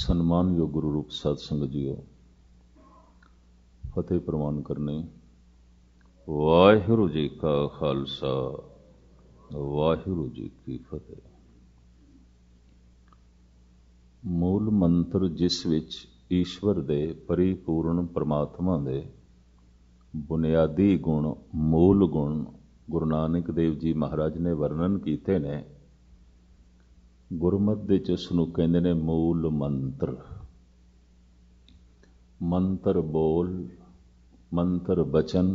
ਸਨਮਾਨਯੋਗ ਗੁਰੂ ਰੂਪ ਸਾਧ ਸੰਗਤ ਜੀਓ, ਫਤਿਹ ਪ੍ਰਵਾਨ ਕਰਨੇ। ਵਾਹਿਗੁਰੂ ਜੀ ਕਾ ਖਾਲਸਾ, ਵਾਹਿਗੁਰੂ ਜੀ ਕੀ ਫਤਿਹ। ਮੂਲ ਮੰਤਰ ਜਿਸ ਵਿੱਚ ਈਸ਼ਵਰ ਦੇ ਪਰਿਪੂਰਨ ਪਰਮਾਤਮਾ ਦੇ ਬੁਨਿਆਦੀ ਗੁਣ, ਮੂਲ ਗੁਣ ਗੁਰੂ ਨਾਨਕ ਦੇਵ ਜੀ ਮਹਾਰਾਜ ਨੇ ਵਰਣਨ ਕੀਤੇ ਨੇ। ਗੁਰਮਤਿ ਵਿੱਚ ਉਸ ਨੂੰ ਕਹਿੰਦੇ ਨੇ ਮੂਲ ਮੰਤਰ। ਮੰਤਰ ਬੋਲ, ਮੰਤਰ ਬਚਨ,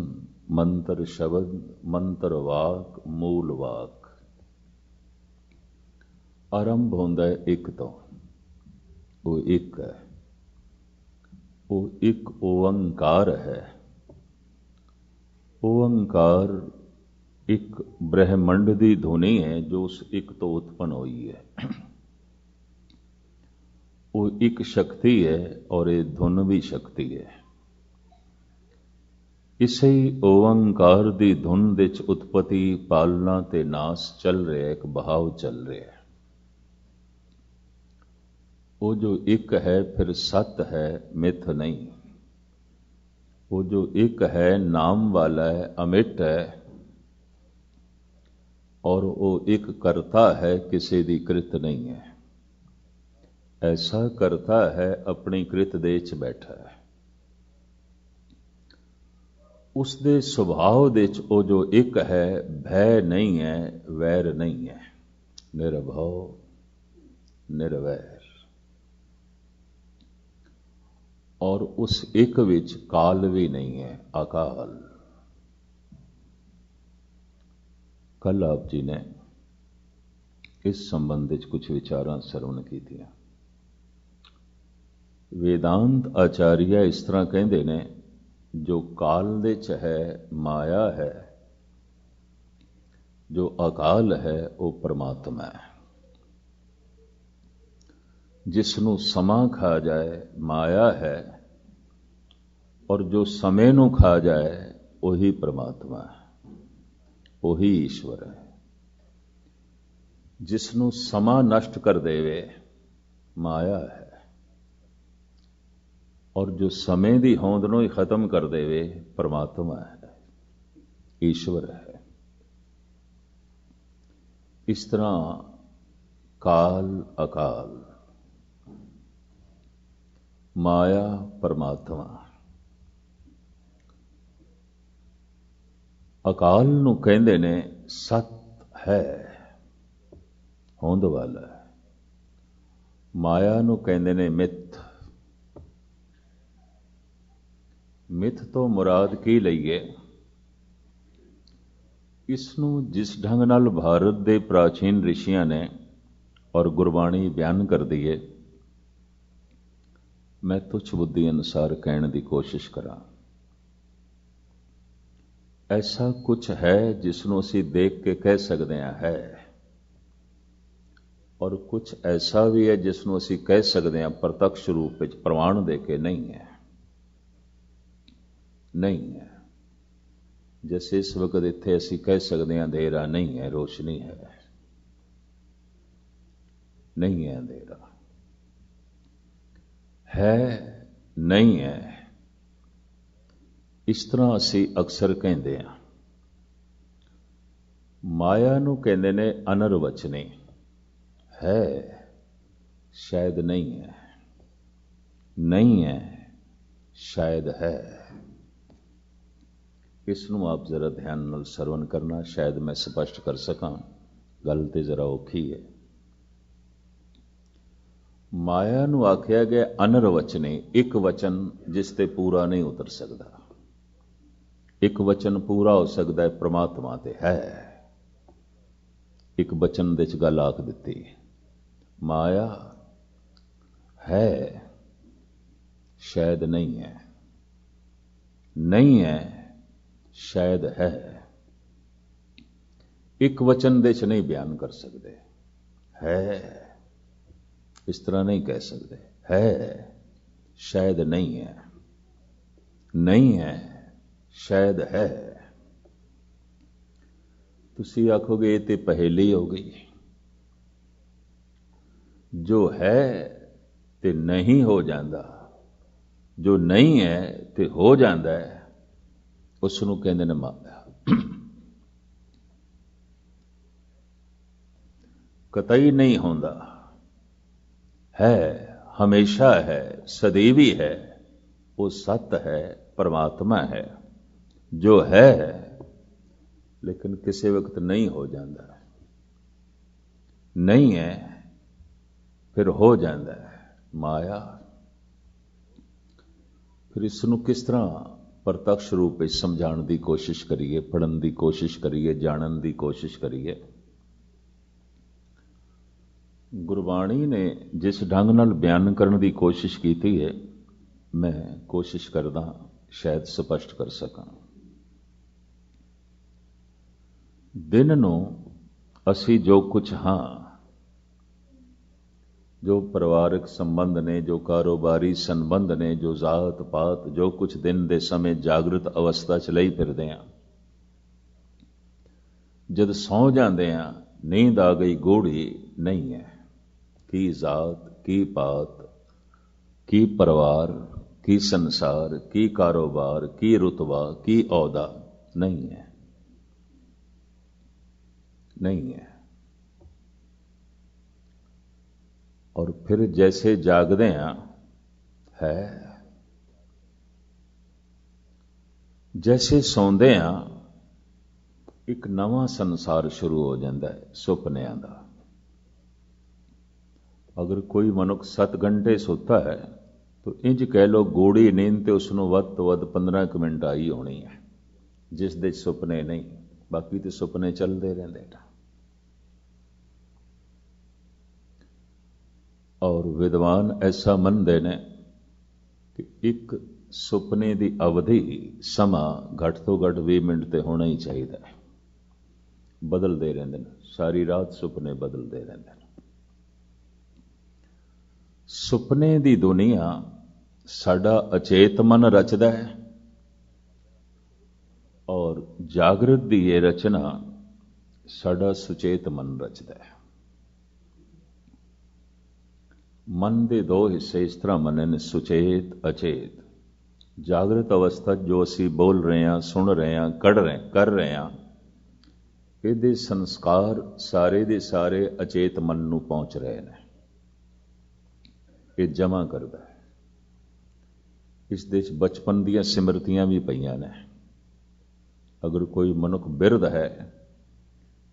ਮੰਤਰ ਸ਼ਬਦ, ਮੰਤਰ ਵਾਕ, ਮੂਲ ਵਾਕ। ਆਰੰਭ ਹੁੰਦਾ ਹੈ ਇੱਕ ਤੋਂ। ਉਹ ਇੱਕ ਹੈ, ਉਹ ਇੱਕ ਓੰਕਾਰ ਹੈ। ਓੰਕਾਰ ਇੱਕ ਬ੍ਰਹਿਮੰਡ ਦੀ ਧੁਨੀ ਹੈ ਜੋ ਉਸ ਇੱਕ ਤੋਂ ਉਤਪੰਨ ਹੋਈ ਹੈ। ਉਹ ਇੱਕ ਸ਼ਕਤੀ ਹੈ ਔਰ ਇਹ ਧੁਨ ਵੀ ਸ਼ਕਤੀ ਹੈ। ਇਸੇ ਓੰਕਾਰ ਦੀ ਧੁਨ ਦੇ ਵਿੱਚ ਉਤਪਤੀ, ਪਾਲਣਾ ਤੇ ਨਾਸ ਚੱਲ ਰਿਹਾ, ਇੱਕ ਬਹਾਵ ਚੱਲ ਰਿਹਾ। ਉਹ ਜੋ ਇੱਕ ਹੈ ਫਿਰ ਸਤ ਹੈ, ਮਿੱਥ ਨਹੀਂ। ਉਹ ਜੋ ਇੱਕ ਹੈ, ਨਾਮ ਵਾਲਾ ਹੈ, ਅਮਿਟ ਹੈ। ਔਰ ਉਹ ਇੱਕ ਕਰਤਾ ਹੈ, ਕਿਸੇ ਦੀ ਕ੍ਰਿਤ ਨਹੀਂ ਹੈ। ਐਸਾ ਕਰਤਾ ਹੈ, ਆਪਣੀ ਕ੍ਰਿਤ ਦੇ ਵਿੱਚ ਬੈਠਾ ਹੈ। ਉਸ ਦੇ ਸੁਭਾਅ ਦੇ ਵਿੱਚ ਉਹ ਜੋ ਇੱਕ ਹੈ, ਭੈ ਨਹੀਂ ਹੈ, ਵੈਰ ਨਹੀਂ ਹੈ। ਨਿਰਭਉ ਨਿਰਵੈਰ। ਔਰ ਉਸ ਇੱਕ ਵਿੱਚ ਕਾਲ ਵੀ ਨਹੀਂ ਹੈ, ਅਕਾਲ। ਕੱਲ ਆਪ ਜੀ ਨੇ ਇਸ ਸੰਬੰਧ ਵਿੱਚ ਕੁਝ ਵਿਚਾਰਾਂ ਸਰਵਣ ਕੀਤੀਆਂ। ਵੇਦਾਂਤ ਆਚਾਰੀਆ ਇਸ ਤਰ੍ਹਾਂ ਕਹਿੰਦੇ ਨੇ, ਜੋ ਕਾਲ ਦੇ ਚ ਹੈ ਮਾਇਆ ਹੈ, ਜੋ ਅਕਾਲ ਹੈ ਉਹ ਪਰਮਾਤਮਾ ਹੈ। ਜਿਸ ਨੂੰ ਸਮਾਂ ਖਾ ਜਾਏ ਮਾਇਆ ਹੈ, ਔਰ ਜੋ ਸਮੇਂ ਨੂੰ ਖਾ ਜਾਏ ਉਹੀ ਪਰਮਾਤਮਾ ਹੈ, ਉਹੀ ਈਸ਼ਵਰ ਹੈ। ਜਿਸ ਨੂੰ ਸਮਾਂ ਨਸ਼ਟ ਕਰ ਦੇਵੇ ਮਾਇਆ ਹੈ, ਔਰ ਜੋ ਸਮੇਂ ਦੀ ਹੋਂਦ ਨੂੰ ਹੀ ਖਤਮ ਕਰ ਦੇਵੇ ਪਰਮਾਤਮਾ ਹੈ, ਈਸ਼ਵਰ ਹੈ। ਇਸ ਤਰ੍ਹਾਂ ਕਾਲ ਅਕਾਲ, ਮਾਇਆ ਪਰਮਾਤਮਾ। ਅਕਾਲ ਨੂੰ ਕਹਿੰਦੇ ਨੇ ਸਤ ਹੈ, ਹੋਂਦ ਵਾਲਾ ਹੈ। ਮਾਇਆ ਨੂੰ ਕਹਿੰਦੇ ਨੇ ਮਿੱਥ। ਮਿੱਥ ਤੋਂ ਮੁਰਾਦ ਕੀ ਲਈਏ? ਇਸ ਨੂੰ ਜਿਸ ਢੰਗ ਨਾਲ ਭਾਰਤ ਦੇ ਪ੍ਰਾਚੀਨ ਰਿਸ਼ੀਆਂ ਨੇ ਔਰ ਗੁਰਬਾਣੀ ਬਿਆਨ ਕਰਦੀ ਹੈ, ਮੈਂ ਤੁੱਛ ਬੁੱਧੀ ਅਨੁਸਾਰ ਕਹਿਣ ਦੀ ਕੋਸ਼ਿਸ਼ ਕਰਾਂ। ਐਸਾ ਕੁਝ ਹੈ ਜਿਸ ਨੂੰ ਅਸੀਂ ਦੇਖ ਕੇ ਕਹਿ ਸਕਦੇ ਹਾਂ ਹੈ, ਔਰ ਕੁਝ ਐਸਾ ਵੀ ਹੈ ਜਿਸ ਨੂੰ ਅਸੀਂ ਕਹਿ ਸਕਦੇ ਹਾਂ ਪ੍ਰਤੱਖ ਰੂਪ ਵਿੱਚ ਪ੍ਰਮਾਣ ਦੇ ਕੇ ਨਹੀਂ ਹੈ। ਨਹੀਂ ਹੈ। ਜੈਸੇ ਇਸ ਵਕਤ ਇੱਥੇ ਅਸੀਂ ਕਹਿ ਸਕਦੇ ਹਾਂ ਅੰਧੇਰਾ ਨਹੀਂ ਹੈ, ਰੋਸ਼ਨੀ ਹੈ। ਨਹੀਂ ਹੈ ਅੰਧੇਰਾ, ਹੈ ਨਹੀਂ ਹੈ। ਇਸ ਤਰ੍ਹਾਂ ਅਸੀਂ ਅਕਸਰ ਕਹਿੰਦੇ ਹਾਂ। ਮਾਇਆ ਨੂੰ ਕਹਿੰਦੇ ਨੇ ਅਨਰਵਚਨੀ। ਹੈ ਸ਼ਾਇਦ ਨਹੀਂ ਹੈ, ਨਹੀਂ ਹੈ ਸ਼ਾਇਦ ਹੈ। ਇਸ ਨੂੰ ਆਪ ਜ਼ਰਾ ਧਿਆਨ ਨਾਲ ਸਰਵਣ ਕਰਨਾ, ਸ਼ਾਇਦ ਮੈਂ ਸਪਸ਼ਟ ਕਰ ਸਕਾਂ। ਗੱਲ ਤੇ ਜ਼ਰਾ ਔਖੀ ਹੈ। ਮਾਇਆ ਨੂੰ ਆਖਿਆ ਗਿਆ ਅਨਰਵਚਨੀ, ਇੱਕ ਵਚਨ ਜਿਸ ਤੇ ਪੂਰਾ ਨਹੀਂ ਉਤਰ ਸਕਦਾ। ਇੱਕ ਵਚਨ ਪੂਰਾ ਹੋ ਸਕਦਾ ਹੈ ਪ੍ਰਮਾਤਮਾ ਤੇ ਹੈ। ਇੱਕ ਵਚਨ ਦੇ ਚ ਗੱਲ ਆਖ ਦਿੱਤੀ, ਮਾਇਆ ਹੈ ਸ਼ਾਇਦ ਨਹੀਂ ਹੈ, ਨਹੀਂ ਹੈ ਸ਼ਾਇਦ ਹੈ। ਇੱਕ ਵਚਨ ਦੇ ਚ ਨਹੀਂ ਬਿਆਨ ਕਰ ਸਕਦੇ। ਹੈ ਇਸ ਤਰ੍ਹਾਂ ਨਹੀਂ ਕਹਿ ਸਕਦੇ। ਹੈ ਸ਼ਾਇਦ ਨਹੀਂ ਹੈ, ਨਹੀਂ ਹੈ ਸ਼ਾਇਦ ਹੈ। ਤੁਸੀਂ ਆਖੋਗੇ ਇਹ ਤੇ ਪਹੇਲੀ ਹੋ ਗਈ। ਜੋ ਹੈ ਤੇ ਨਹੀਂ ਹੋ ਜਾਂਦਾ, ਜੋ ਨਹੀਂ ਹੈ ਤੇ ਹੋ ਜਾਂਦਾ ਹੈ, ਉਸ ਨੂੰ ਕਹਿੰਦੇ ਨੇ ਮਾਇਆ। ਕਤਈ ਨਹੀਂ ਹੁੰਦਾ, ਹੈ, ਹਮੇਸ਼ਾ ਹੈ, ਸਦੀਵੀ ਹੈ, ਉਹ ਸਤ ਹੈ, ਪਰਮਾਤਮਾ ਹੈ, ਜੋ ਹੈ ਲੇਕਿਨ ਕਿਸੇ ਵਕਤ ਨਹੀਂ ਹੋ ਜਾਂਦਾ, ਨਹੀਂ ਹੈ ਫਿਰ ਹੋ ਜਾਂਦਾ ਹੈ, ਮਾਇਆ। ਫਿਰ ਇਸ ਨੂੰ ਕਿਸ ਤਰ੍ਹਾਂ ਪ੍ਰਤੱਖ ਰੂਪ ਵਿੱਚ ਸਮਝਾਉਣ ਦੀ ਕੋਸ਼ਿਸ਼ ਕਰੀਏ, ਪੜ੍ਹਨ ਦੀ ਕੋਸ਼ਿਸ਼ ਕਰੀਏ, ਜਾਣਨ ਦੀ ਕੋਸ਼ਿਸ਼ ਕਰੀਏ। ਗੁਰਬਾਣੀ ਨੇ ਜਿਸ ਢੰਗ ਨਾਲ ਬਿਆਨ ਕਰਨ ਦੀ ਕੋਸ਼ਿਸ਼ ਕੀਤੀ ਹੈ, ਮੈਂ ਕੋਸ਼ਿਸ਼ ਕਰਦਾ ਸ਼ਾਇਦ ਸਪਸ਼ਟ ਕਰ ਸਕਾਂ। ਦਿਨ ਨੂੰ ਅਸੀਂ ਜੋ ਕੁਝ ਹਾਂ, ਜੋ ਪਰਿਵਾਰਕ ਸੰਬੰਧ ਨੇ, ਜੋ ਕਾਰੋਬਾਰੀ ਸੰਬੰਧ ਨੇ, ਜੋ ਜ਼ਾਤ ਪਾਤ, ਜੋ ਕੁਝ ਦਿਨ ਦੇ ਸਮੇਂ ਜਾਗਰਤ ਅਵਸਥਾ 'ਚ ਲਈ ਫਿਰਦੇ ਹਾਂ, ਜਦ ਸੌਂ ਜਾਂਦੇ ਹਾਂ, ਨੀਂਦ ਆ ਗਈ, ਗੂੜੀ ਨਹੀਂ ਹੈ। ਕੀ ਜ਼ਾਤ, ਕੀ ਪਾਤ, ਕੀ ਪਰਿਵਾਰ, ਕੀ ਸੰਸਾਰ, ਕੀ ਕਾਰੋਬਾਰ, ਕੀ ਰੁਤਬਾ, ਕੀ ਅਹੁਦਾ, ਨਹੀਂ ਹੈ, नहीं है। और फिर जैसे जागदे हैं है, जैसे सौंदे हैं एक नवा संसार शुरू हो जाता है सुपनियां दा। अगर कोई मनुख 7 घंटे सोता है तो इंज कह लो गूढ़ी नींद तो उसनों वध तो वध 15 मिनट आई होनी है, जिस दे सुपने नहीं, बाकी तो सुपने चलते रहते हैं। और विद्वान ऐसा मनते हैं कि एक सुपने की अवधि समा घट तो घट 20 मिनट तो होना ही चाहिए। बदलते रहते हैं, सारी रात सुपने बदलते रहते हैं। सुपने की दुनिया साडा अचेत मन रचदा है और जागृत की ये रचना साडा सुचेत मन रचदा है। मन के 2 हिस्से इस तरह मने ने, सुचेत अचेत। जागृत अवस्था जो असी बोल रहे हैं, सुन रहे हैं, कर रहे हैं, ये संस्कार सारे दे सारे अचेत मन नूं पहुंच रहे हैं, ये जमा करता है। इस देश बचपन दियां सिमरतियां भी पईयां ने। अगर कोई मनुख बिरध है,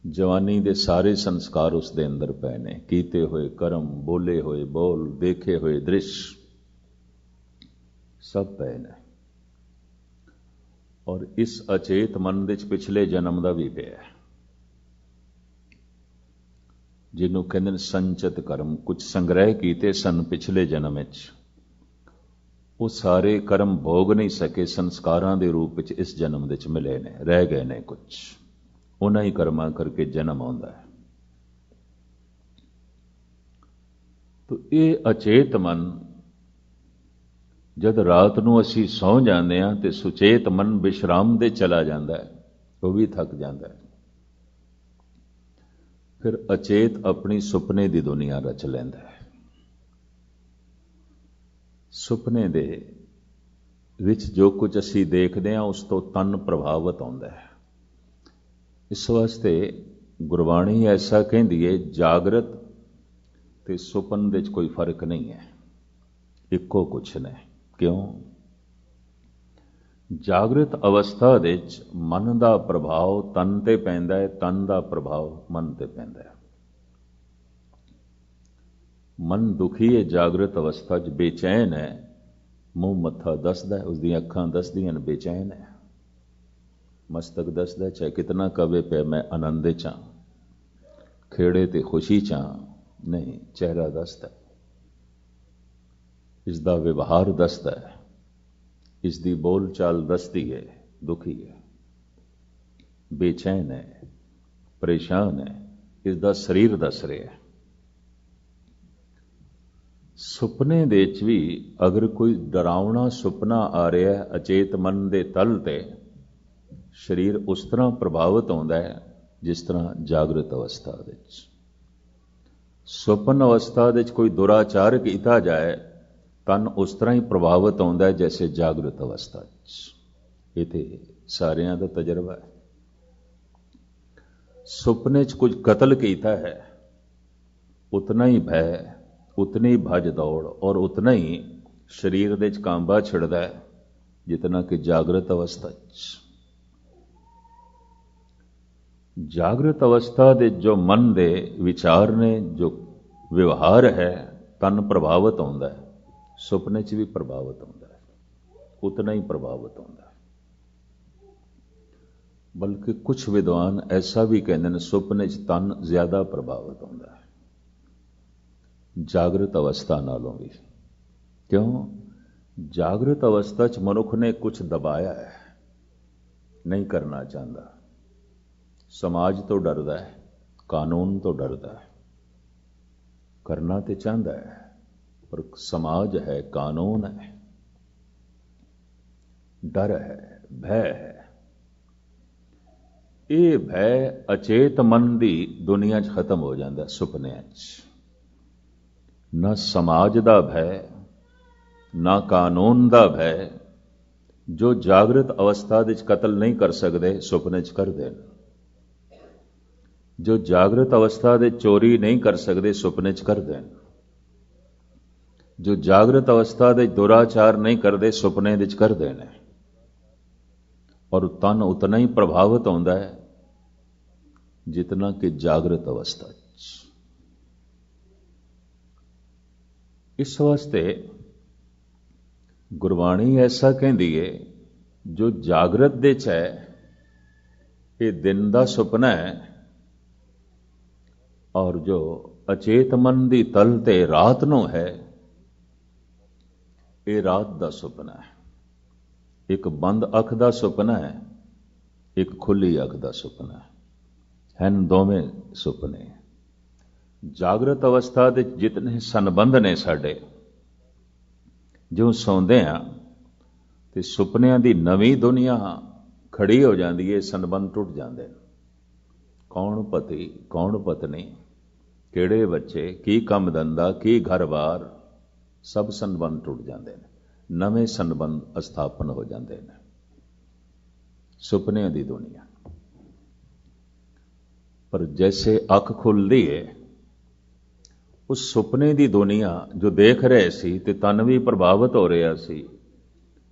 जवानी दे सारे संस्कार उस दे अंदर पै ने, कीते हुए कर्म, बोले हुए बोल, देखे हुए दृश्य सब पै ने। और इस अचेत मन दे पिछले जन्म का भी पिया, जिन्हों कहते संचित कर्म, कुछ संग्रह कीते सन पिछले जन्म विच, वो सारे कर्म भोग नहीं सके, संस्कारां दे रूप विच इस जन्म विच मिले ने, रह गए ने कुछ, उन्हां ही कर्मां करके जन्म आउंदा है। तो ये अचेत मन जद रात नूं असीं सौ जांदे हां ते सुचेत मन विश्राम दे चला जांदा है, वो भी थक जांदा है। फिर अचेत अपनी सुपने दी दुनिया रच लैंदा है। सुपने दे विच जो कुछ असीं देखदे हां उस तो तन प्रभावित होंदा है। इस वास्ते गुरबाणी ऐसा कहती है, जागृत ते सुपन दे कोई फर्क नहीं है, इक्को कुछ ने। क्यों? जागृत अवस्था दे मन का प्रभाव तन ते पैंदा है, तन का प्रभाव मन ते पैंदा है। मन दुखी है जागृत अवस्था च, बेचैन है, मूँह मत्था दसदा है, उसदी अखां दसदियां बेचैन है, मस्तक दसदा चाहे कितना कवे पे मैं आनंद चा, खेड़े ते खुशी चा, नहीं, चेहरा दसदा, इसका व्यवहार दसदा है, इसकी बोल चाल दसती है, दुखी है, बेचैन है, परेशान है, इसका शरीर दस रहा है। सुपने दे विच भी अगर कोई डरावना सुपना आ रहा है अचेत मन दे तल ते, शरीर उस तरह प्रभावित होता है जिस तरह जागृत अवस्था विच। ਸੁਪਨ ਅਵਸਥਾ ਦੇ ਵਿੱਚ ਕੋਈ ਦੁਰਾਚਾਰ ਕੀਤਾ ਜਾਏ ਤਨ ਉਸ ਤਰ੍ਹਾਂ ਹੀ ਪ੍ਰਭਾਵਿਤ ਆਉਂਦਾ ਹੈ ਜੈਸੇ ਜਾਗਰਤ ਅਵਸਥਾ 'ਚ। ਇਹ ਤੇ ਸਾਰਿਆਂ ਦਾ ਤਜਰਬਾ ਹੈ। ਸੁਪਨੇ 'ਚ ਕੁਝ ਕਤਲ ਕੀਤਾ ਹੈ, ਉਤਨਾ ਹੀ ਭੈ, ਉਤਨੀ ਹੀ ਭੱਜ ਦੌੜ ਔਰ ਉਤਨਾ ਹੀ ਸਰੀਰ ਦੇ 'ਚ ਕਾਂਬਾ ਛਿੜਦਾ ਹੈ ਜਿਤਨਾ ਕਿ ਜਾਗਰਤ ਅਵਸਥਾ 'ਚ। ਜਾਗਰਤ ਅਵਸਥਾ ਦੇ ਜੋ ਮਨ ਦੇ ਵਿਚਾਰ ਨੇ, ਜੋ ਵਿਵਹਾਰ ਹੈ, ਤਨ ਪ੍ਰਭਾਵਿਤ ਹੁੰਦਾ ਹੈ, ਸੁਪਨੇ 'ਚ ਵੀ ਪ੍ਰਭਾਵਿਤ ਹੁੰਦਾ ਹੈ, ਉਤਨਾ ਹੀ ਪ੍ਰਭਾਵਿਤ ਹੁੰਦਾ ਹੈ। ਬਲਕਿ ਕੁਝ ਵਿਦਵਾਨ ਐਸਾ ਵੀ ਕਹਿੰਦੇ ਨੇ ਸੁਪਨੇ 'ਚ ਤਨ ਜ਼ਿਆਦਾ ਪ੍ਰਭਾਵਿਤ ਹੁੰਦਾ ਹੈ ਜਾਗਰਤ ਅਵਸਥਾ ਨਾਲੋਂ ਵੀ। ਕਿਉਂ? ਜਾਗਰਤ ਅਵਸਥਾ 'ਚ ਮਨੁੱਖ ਨੇ ਕੁਝ ਦਬਾਇਆ ਹੈ, ਨਹੀਂ ਕਰਨਾ ਚਾਹੁੰਦਾ, ਸਮਾਜ ਤੋਂ ਡਰਦਾ ਹੈ, ਕਾਨੂੰਨ ਤੋਂ ਡਰਦਾ ਹੈ। ਕਰਨਾ ਤੇ ਚਾਹੁੰਦਾ ਹੈ ਪਰ ਸਮਾਜ ਹੈ, ਕਾਨੂੰਨ ਹੈ, ਡਰ ਹੈ, ਭੈ ਹੈ। ਇਹ ਭੈ ਅਚੇਤ ਮਨ ਦੀ ਦੁਨੀਆ 'ਚ ਖਤਮ ਹੋ ਜਾਂਦਾ ਸੁਪਨਿਆਂ 'ਚ। ਨਾ ਸਮਾਜ ਦਾ ਭੈ, ਨਾ ਕਾਨੂੰਨ ਦਾ ਭੈ। ਜੋ ਜਾਗਰਤ ਅਵਸਥਾ ਦੇ 'ਚ ਕਤਲ ਨਹੀਂ ਕਰ ਸਕਦੇ, ਸੁਪਨੇ 'ਚ ਕਰਦੇ ਨੇ। ਜੋ ਜਾਗਰਤ ਅਵਸਥਾ ਦੇ ਚੋਰੀ ਨਹੀਂ ਕਰ ਸਕਦੇ, ਸੁਪਨੇ 'ਚ ਕਰਦੇ ਨੇ। ਜੋ ਜਾਗਰਤ ਅਵਸਥਾ ਦੇ ਦੁਰਾਚਾਰ ਨਹੀਂ ਕਰਦੇ, ਸੁਪਨੇ ਦੇ 'ਚ ਕਰਦੇ ਨੇ। ਔਰ ਤਨ ਉਤਨਾ ਹੀ ਪ੍ਰਭਾਵਿਤ ਹੁੰਦਾ ਹੈ ਜਿਤਨਾ ਕਿ ਜਾਗਰਤ ਅਵਸਥਾ 'ਚ। ਇਸ ਵਾਸਤੇ ਗੁਰਬਾਣੀ ਐਸਾ ਕਹਿੰਦੀ ਹੈ, ਜੋ ਜਾਗਰਤ ਦੇ 'ਚ ਹੈ ਇਹ ਦਿਨ ਦਾ ਸੁਪਨਾ ਹੈ, ਔਰ ਜੋ ਅਚੇਤ ਮਨ ਦੀ ਤਲ ਤੇ ਰਾਤ ਨੂੰ ਹੈ ਇਹ ਰਾਤ ਦਾ ਸੁਪਨਾ ਹੈ। ਇੱਕ ਬੰਦ ਅੱਖ ਦਾ ਸੁਪਨਾ ਹੈ, ਇੱਕ ਖੁੱਲੀ ਅੱਖ ਦਾ ਸੁਪਨਾ ਹੈ, ਹਨ ਦੋਵੇਂ ਸੁਪਨੇ। ਜਾਗਰਤ ਅਵਸਥਾ ਦੇ ਜਿਤਨੇ ਸੰਬੰਧ ਨੇ ਸਾਡੇ, ਜੋ ਸੌਂਦੇ ਆ ਤੇ ਸੁਪਨਿਆਂ ਦੀ ਨਵੀਂ ਦੁਨੀਆ ਖੜੀ ਹੋ ਜਾਂਦੀ ਹੈ, ਸੰਬੰਧ ਟੁੱਟ ਜਾਂਦੇ ਨੇ। ਕੌਣ ਪਤੀ, ਕੌਣ ਪਤਨੀ, ਕਿਹੜੇ ਬੱਚੇ, ਕੀ ਕੰਮ ਧੰਦਾ, ਕੀ ਘਰ-ਬਾਰ, ਸਭ ਸੰਬੰਧ ਟੁੱਟ ਜਾਂਦੇ ਨੇ। ਨਵੇਂ ਸੰਬੰਧ ਸਥਾਪਨ ਹੋ ਜਾਂਦੇ ਨੇ। ਸੁਪਨਿਆਂ ਦੀ ਦੁਨੀਆ। ਪਰ ਜੈਸੇ ਅੱਖ ਖੁੱਲਦੀ ਹੈ, ਉਸ ਸੁਪਨੇ ਦੀ ਦੁਨੀਆ ਜੋ ਦੇਖ ਰਹੇ ਸੀ ਤੇ ਤਨ ਵੀ ਪ੍ਰਭਾਵਿਤ ਹੋ ਰਿਹਾ ਸੀ,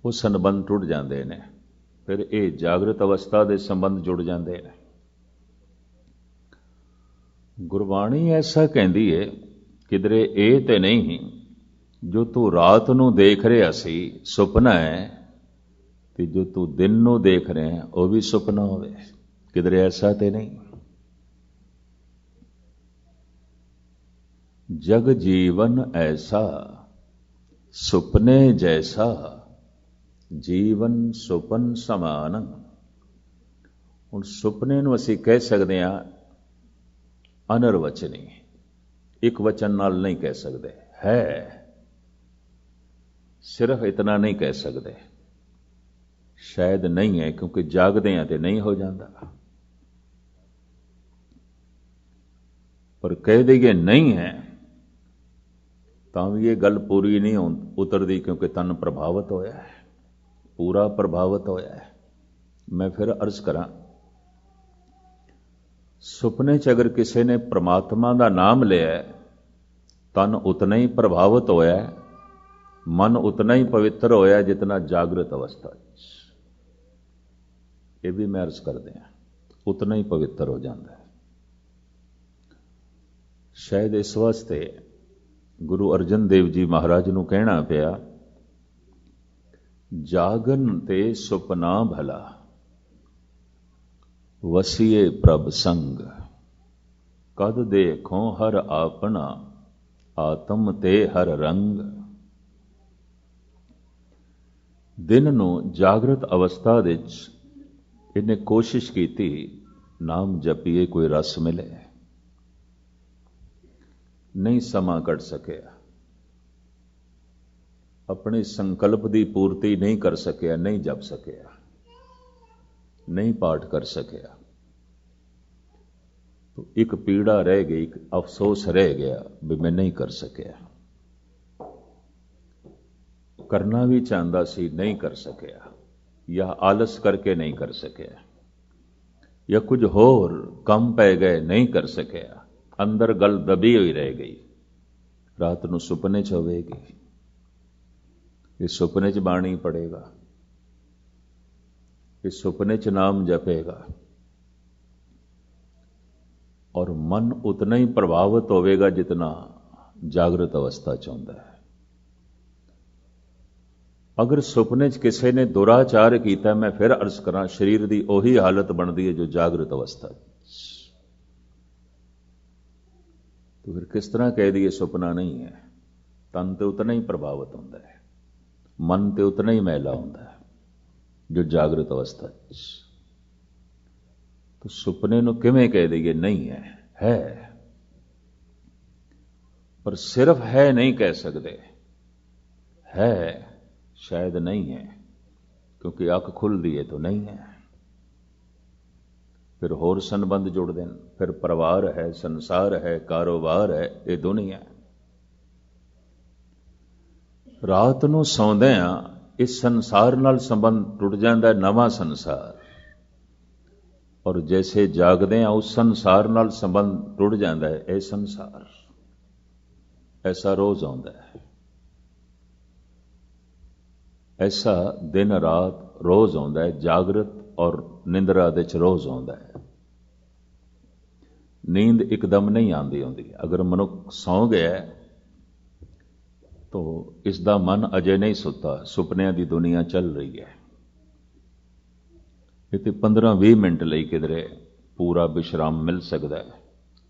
ਉਹ ਸੰਬੰਧ ਟੁੱਟ ਜਾਂਦੇ ਨੇ। ਫਿਰ ਇਹ ਜਾਗਰਤ ਅਵਸਥਾ ਦੇ ਸੰਬੰਧ ਜੁੜ ਜਾਂਦੇ ਨੇ। ਗੁਰਬਾਣੀ ਐਸਾ ਕਹਿੰਦੀ ਹੈ, ਕਿਧਰੇ ਇਹ ਤੇ ਨਹੀਂ ਜੋ ਤੂੰ ਰਾਤ ਨੂੰ ਦੇਖ ਰਿਹਾ ਸੀ ਸੁਪਨਾ ਹੈ, ਤੇ ਜੋ ਤੂੰ ਦਿਨ ਨੂੰ ਦੇਖ ਰਿਹਾ ਉਹ ਵੀ ਸੁਪਨਾ ਹੋਵੇ। ਕਿਧਰੇ ਐਸਾ ਤੇ ਨਹੀਂ। ਜਗ ਜੀਵਨ ਐਸਾ ਸੁਪਨੇ ਜੈਸਾ, ਜੀਵਨ ਸੁਪਨ ਸਮਾਨ। ਹੁਣ ਸੁਪਨੇ ਨੂੰ ਅਸੀਂ ਕਹਿ ਸਕਦੇ ਹਾਂ ਅਨਰਵਚਨੀ, ਇੱਕ ਵਚਨ ਨਾਲ ਨਹੀਂ ਕਹਿ ਸਕਦੇ। ਹੈ ਸਿਰਫ ਇਤਨਾ ਨਹੀਂ ਕਹਿ ਸਕਦੇ। ਸ਼ਾਇਦ ਨਹੀਂ ਹੈ, ਕਿਉਂਕਿ ਜਾਗਦੇ ਆ ਤੇ ਨਹੀਂ ਹੋ ਜਾਂਦਾ। ਪਰ ਕਹਿ ਦਈਏ ਨਹੀਂ ਹੈ ਤਾਂ ਵੀ ਇਹ ਗੱਲ ਪੂਰੀ ਨਹੀਂ ਉਤਰਦੀ, ਕਿਉਂਕਿ ਤਨ ਪ੍ਰਭਾਵਿਤ ਹੋਇਆ ਹੈ, ਪੂਰਾ ਪ੍ਰਭਾਵਿਤ ਹੋਇਆ ਹੈ। ਮੈਂ ਫਿਰ ਅਰਜ਼ ਕਰਾਂ, ਸੁਪਨੇ 'ਚ ਅਗਰ ਕਿਸੇ ਨੇ ਪ੍ਰਮਾਤਮਾ ਦਾ ਨਾਮ ਲਿਆ, ਤਨ ਉਤਨਾ ਹੀ ਪ੍ਰਭਾਵਿਤ ਹੋਇਆ, ਮਨ ਉਤਨਾ ਹੀ ਪਵਿੱਤਰ ਹੋਇਆ ਜਿਤਨਾ ਜਾਗਰਤ ਅਵਸਥਾ 'ਚ। ਇਹ ਵੀ ਮੈਂ ਅਰਜ਼ ਕਰਦੇ ਹਾਂ, ਉਤਨਾ ਹੀ ਪਵਿੱਤਰ ਹੋ ਜਾਂਦਾ ਹੈ। ਸ਼ਾਇਦ ਇਸ ਵਾਸਤੇ ਗੁਰੂ ਅਰਜਨ ਦੇਵ ਜੀ ਮਹਾਰਾਜ ਨੂੰ ਕਹਿਣਾ ਪਿਆ, ਜਾਗਨ ਤੇ ਸੁਪਨਾ ਭਲਾ, ਵਸੀਏ ਪ੍ਰਭ ਸੰਗ, ਕਦ ਦੇਖੋ ਹਰ ਆਪਣਾ, ਆਤਮ ਤੇ ਹਰ ਰੰਗ। ਦਿਨ ਨੂੰ ਜਾਗਰਤ ਅਵਸਥਾ ਵਿੱਚ ਇਹਨੇ ਕੋਸ਼ਿਸ਼ ਕੀਤੀ ਨਾਮ ਜਪੀਏ, ਕੋਈ ਰਸ ਮਿਲੇ, ਨਹੀਂ ਸਮਾਂ ਕੱਢ ਸਕਿਆ। ਆਪਣੇ ਸੰਕਲਪ ਦੀ ਪੂਰਤੀ ਨਹੀਂ ਕਰ ਸਕਿਆ, ਨਹੀਂ ਜਪ ਸਕਿਆ, ਨਹੀਂ ਪਾਠ ਕਰ ਸਕਿਆ। तो एक पीड़ा रह गई, एक अफसोस रह गया भी मैं नहीं कर सकिया। करना भी चाहता सी, नहीं कर सकिया, या आलस करके नहीं कर सकिया, या कुछ होर कम पै गए नहीं कर सकिया, अंदर गल दबी हुई रह गई। रात ਨੂੰ ਸੁਪਨੇ ਚ ਹੋਵੇਗੀ, इस सुपने च बाणी पड़ेगा, इस सुपने च नाम जपेगा, और मन उतना ही प्रभावित होवेगा जितना जागृत अवस्था च होंदा है। अगर सुपने च किसी ने दुराचार किया, मैं फिर अर्ज करा, शरीर की उही हालत बनती है जो जागृत अवस्था। तो फिर किस तरह कह दिए सुपना नहीं है। तन तो उतना ही प्रभावित होता है, मन तो उतना ही मैला होता है जो जागृत अवस्था। तो सुपने को किवें कह दईए नहीं है पर सिर्फ है नहीं कह सकते, है शायद नहीं है, क्योंकि अख खुलती है तो नहीं है। फिर होर संबंध जुड़ते हैं, फिर परिवार है, संसार है, कारोबार है, ये दुनिया है। रात ਨੂੰ ਸੌਂਦਿਆਂ इस संसार नाल संबंध टुट जाता है, नवा संसार, और जैसे जागदे हैं उस संसार नाल संबंध टुट जाता है यह संसार। ऐसा रोज आता है, ऐसा दिन रात रोज आता है, जागृत और निंद्रा दे च रोज आता है। नींद एकदम नहीं आती होंदी। अगर मनुख सौ गया तो इसका मन अजे नहीं सुता, सुपनिया की दुनिया चल रही है। इतने 15-20 मिनट ਲਈ किधरे पूरा विश्राम मिल सकता है,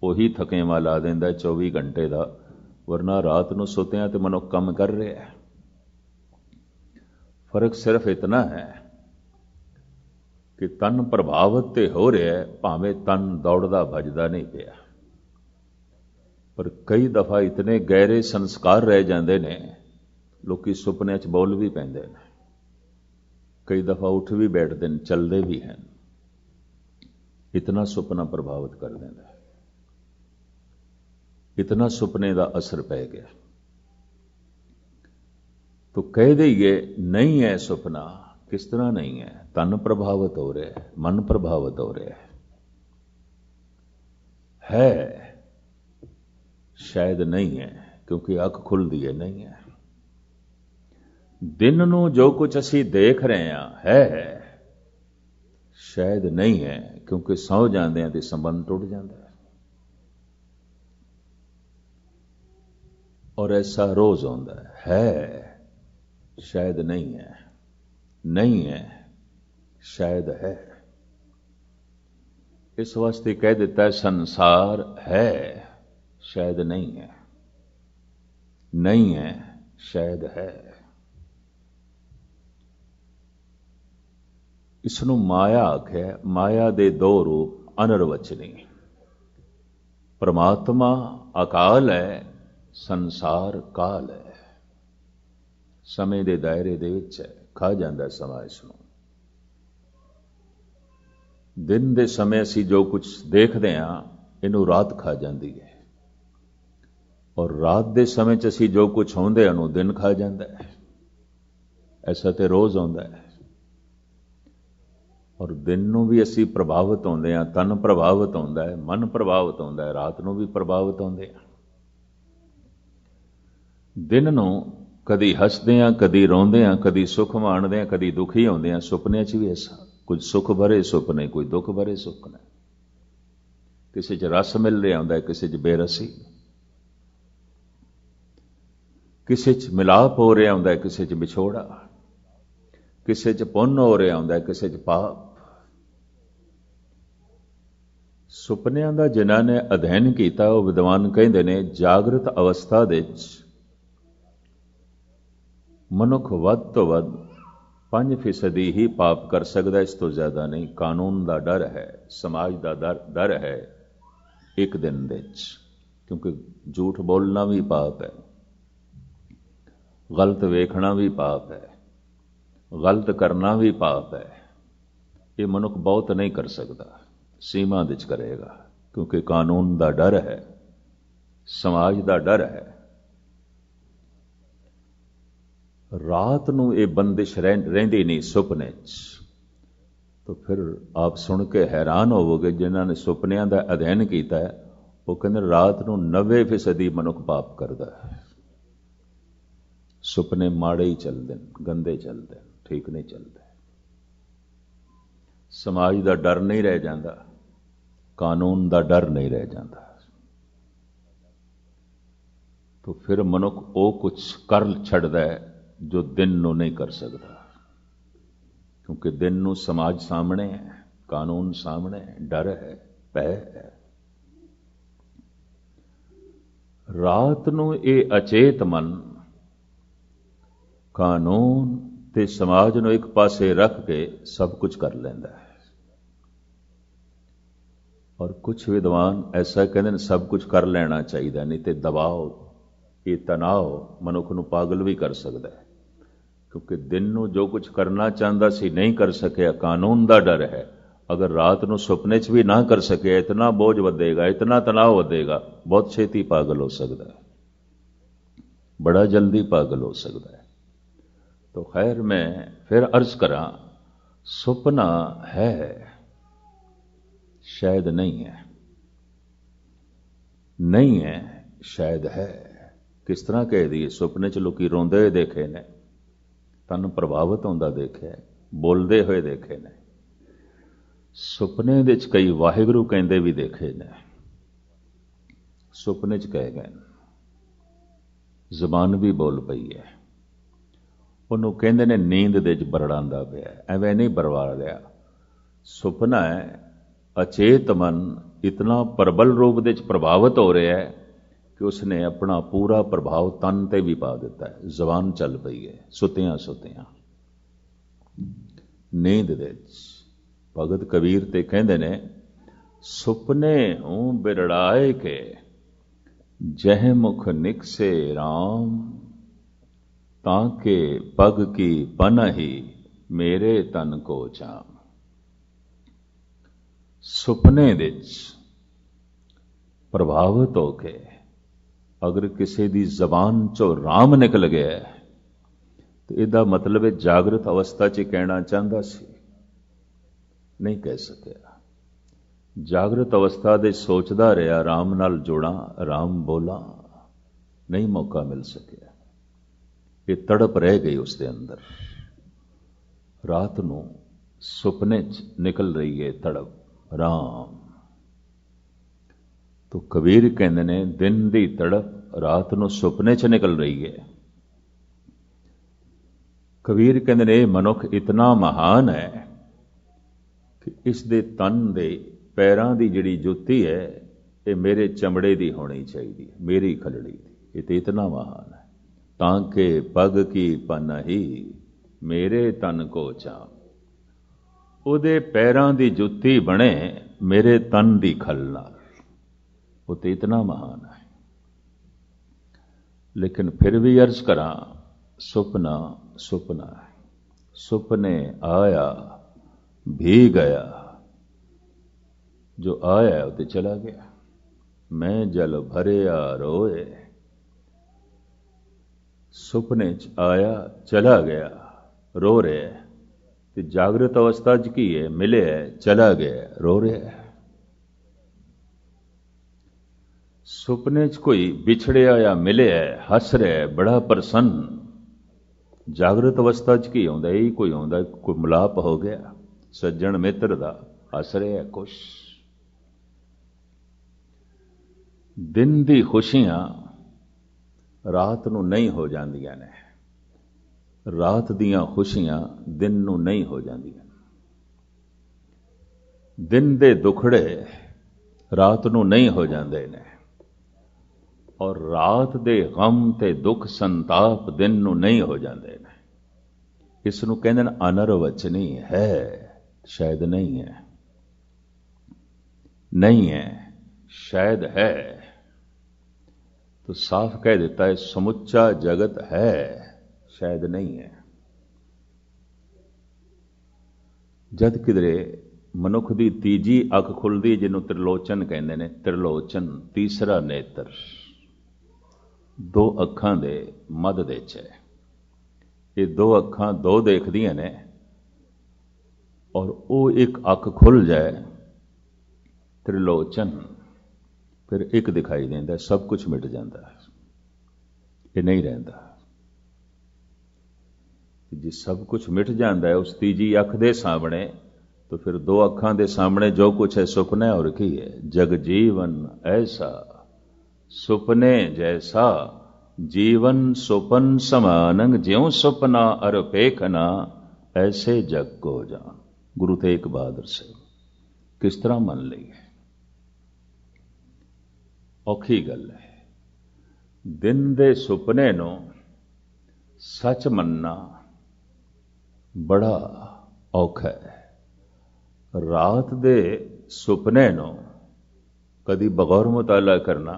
उही थकेवा ला देंदा 24 घंटे का। वरना रात ਨੂੰ सुत्या तो मनुख काम कर रहा है। फर्क सिर्फ इतना है कि तन प्रभावित तो हो रहा है, भावें तन दौड़दा भजदा नहीं पिया, पर कई दफा इतने गहरे संस्कार रह जाते हैं, लोग सुपने च बोल भी पैंदे ने, कई दफा उठ भी बैठते हैं, चलते भी हैं। इतना सुपना प्रभावित कर देता है, इतना सुपने का असर पै गया। तो कह दईए नहीं है सुपना। किस तरह नहीं है? तन प्रभावित हो रहा है, मन प्रभावित हो रहा है शायद नहीं है, क्योंकि अख खुलती है नहीं है। दिन नू जो कुछ असी देख रहे हैं है शायद नहीं है, क्योंकि सौ जाते हैं तो संबंध टूट जाता है। और ऐसा रोज होता है शायद नहीं है, नहीं है शायद है। इस वास्ते कह देता है संसार है शायद नहीं है, नहीं है शायद है। इसनों माया आख्या। माया दे दो रूप अनिर्वचनी। परमात्मा अकाल है, संसार काल है। समय के दायरे दे विच है, खा जाता समा इसनों। दिन के समय असी जो कुछ देखते हैं इनू रात खा जाती है, और रात के समय च असी जो कुछ होंदे हैं दिन खा जाता है। ऐसा तो रोज आता है। और दिन नू भी असी प्रभावित होंदे हैं, तन प्रभावित होंदा है, मन प्रभावित होंदा है, रात नू भी प्रभावित होंदे हैं। दिन नू कदी हसदे हैं, कदी रोंदे हैं, कदी सुख माणदे हैं, कदी दुखी होंदे हैं। सुपने च भी ऐसा, कुछ सुख भरे सुपने, कोई दुख भरे सुपने। किसी च रस मिल रहा होंदा है, किसी च बेरसी, किसी च मिलाप हो रहा होंदा है, किसी च विछोड़ा, किसी च पुण्य हो रहा होंदा है, किसी च पाप। सुपनिया का जिन्हां ने अध्ययन किया वो विद्वान कहते हैं जागृत अवस्था दे मनुख वध तो वध 5% ही पाप कर सकता, इस तो ज्यादा नहीं। कानून का डर है, समाज का डर है एक दिन दे, क्योंकि झूठ बोलना भी पाप है, गलत वेखना भी पाप है, गलत करना भी पाप है। ये मनुख बहुत नहीं कर सकता, सीमा विच करेगा। क्योंकि कानून का डर है, समाज का डर है। रात नूं ये बंदिश रहिंदी नहीं सुपने च। तो फिर आप सुन के हैरान होवोगे, जिन्होंने ने सुपनियां का अध्ययन किया है, वो कहते रात नूं 90% मनुख पाप करता है। सुपने माड़े ही चलते, गंदे चलते, ठीक नहीं चलते। समाज का डर नहीं रह जाता, कानून का डर नहीं रह जाता। तो फिर मनुख वो कुछ कर छड़दा है जो दिन नूं नहीं कर सकता, क्योंकि दिन नूं समाज सामने है, कानून सामने है, डर है, भय है। रात नूं ये अचेत मन कानून ते समाज नूं एक पासे रख के सब कुछ कर लेंदा है। और कुछ विद्वान ऐसा कहते हैं सब कुछ कर लेना चाहिए, नहीं तो दबाव, ये तनाव मनुख नूं पागल भी कर सकता है। क्योंकि दिन नूं जो कुछ करना चाहता सी नहीं कर सकिया, कानून का डर है। अगर रात नूं सुपने च भी ना कर सके, इतना बोझ वधेगा, इतना तनाव वधेगा, बहुत छेती पागल हो सकता है, बड़ा जल्दी पागल हो सकता है। तो खैर मैं फिर अर्ज करा, सुपना है शायद नहीं है, नहीं है शायद है। किस तरह कह दिए? सुपने च लोग रोंदे हुए देखे ने, तन प्रभावित होंदा देखे, बोलते हुए देखे ने, सुपने दे च कई वाहिगुरू कहते भी देखे ने, सुपने च कह गए, जबान भी बोल पई है। उन्होंने कहते ने नींद दे च बरड़ांदा पिया, एवं नहीं बरवा लिया। सुपना है अचेत मन इतना प्रबल रूप दे च प्रभावित हो रहा है कि उसने अपना पूरा प्रभाव तन ते भी पा दिता है। जबान चल पई है सुतियां सुतियां नींद दे च। भगत कबीर ते कहते ने, सुपने हूं बिरड़ाए के जह मुख निकसे राम, ताके पग की पनही मेरे तन को जाम। सुपने विच प्रभावित होके अगर किसी की जबान चो राम निकल गया तो इसका मतलब है जागृत अवस्था च कहना चाहता सी, नहीं कह सकिया। जागृत अवस्था दे सोचदा रहा राम नाल जुड़ा, राम बोला, नहीं मौका मिल सकिया। ये तड़प रह गई उसके अंदर। रात नूं सुपने च निकल रही है तड़प, राम। तो कबीर कहते ने, दिन दी तड़प रात नूं सुपने च निकल रही है। कबीर कहते ने, मनुख इतना महान है कि इस दे तन दे पैरां दी जिहड़ी जुत्ती है ये मेरे चमड़े दी होनी चाहिए, मेरी खलड़ी दी। ये तो इतना महान है। ताके पग की पनही मेरे तन को चाम, उहदे पैरां दी जुत्ती बने मेरे तन दी खल नाल। वो तो इतना महान है। लेकिन फिर भी अर्ज करा, सुपना सुपना है। सुपने आया भी गया, जो आया वो चला गया। मैं जल भरिया रोए, सुपने च आया चला गया, रो रहे है। ते जागृत अवस्था च की है, मिले है चला गया, रो रहे है। सुपने च कोई बिछड़िया या मिले है, हस रहा है, बड़ा प्रसन्न। जागृत अवस्था च की आउंदा, यही कोई आउंदा, कोई मिलाप हो गया सज्जन मित्र दा, हस रहा है, खुश। दिन दी खुशियां रात नूं नहीं हो जांदियां ने, रात दियां खुशियां दिन नूं नहीं हो जांदियां। दिन दे दुखड़े रात नूं नहीं हो जांदे ने, और रात दे गम ते दुख संताप दिन नूं नहीं हो जांदे ने। इस नूं कहंदे ने अनरवचनी है, शायद नहीं है, नहीं है शायद है। तो साफ कह देता है समुच्चा जगत है, शायद नहीं है। जद किधरे ਮਨੁੱਖ ਦੀ ਤੀਜੀ ਅੱਖ ਖੁੱਲਦੀ ਜਿਹਨੂੰ ਤ੍ਰਿਲੋਚਨ ਕਹਿੰਦੇ ਨੇ। ਤ੍ਰਿਲੋਚਨ ਤੀਸਰਾ ਨੇਤਰ ਦੋ ਅੱਖਾਂ ਦੇ ਮੱਧ ਦੇ ਚ ਹੈ। ਇਹ ਦੋ ਅੱਖਾਂ ਦੋ ਦੇਖਦੀਆਂ ਨੇ ਔਰ ਉਹ ਇੱਕ ਅੱਖ ਖੁੱਲ ਜਾਏ ਤ੍ਰਿਲੋਚਨ, ਫਿਰ ਇੱਕ ਦਿਖਾਈ ਦਿੰਦਾ, ਸਭ ਕੁਝ ਮਿਟ ਜਾਂਦਾ, ਇਹ ਨਹੀਂ ਰਹਿੰਦਾ। ਜੇ ਸਭ ਕੁਝ ਮਿਟ ਜਾਂਦਾ ਹੈ ਉਸ ਤੀਜੀ ਅੱਖ ਦੇ ਸਾਹਮਣੇ, तो फिर दो अखां दे सामने जो कुछ है सुपने और की है। जग जीवन ऐसा सुपने जैसा, जीवन सुपन समानंग, ज्यों सुपना अर पेखना, ऐसे जग को जान। गुरु तेग बहादुर से किस तरह मन लईए, औखी गल है। दिन दे सुपने नूं सच मनना बड़ा औखा है। रात दे सुपने नूं कदी बगौर मुताला करना,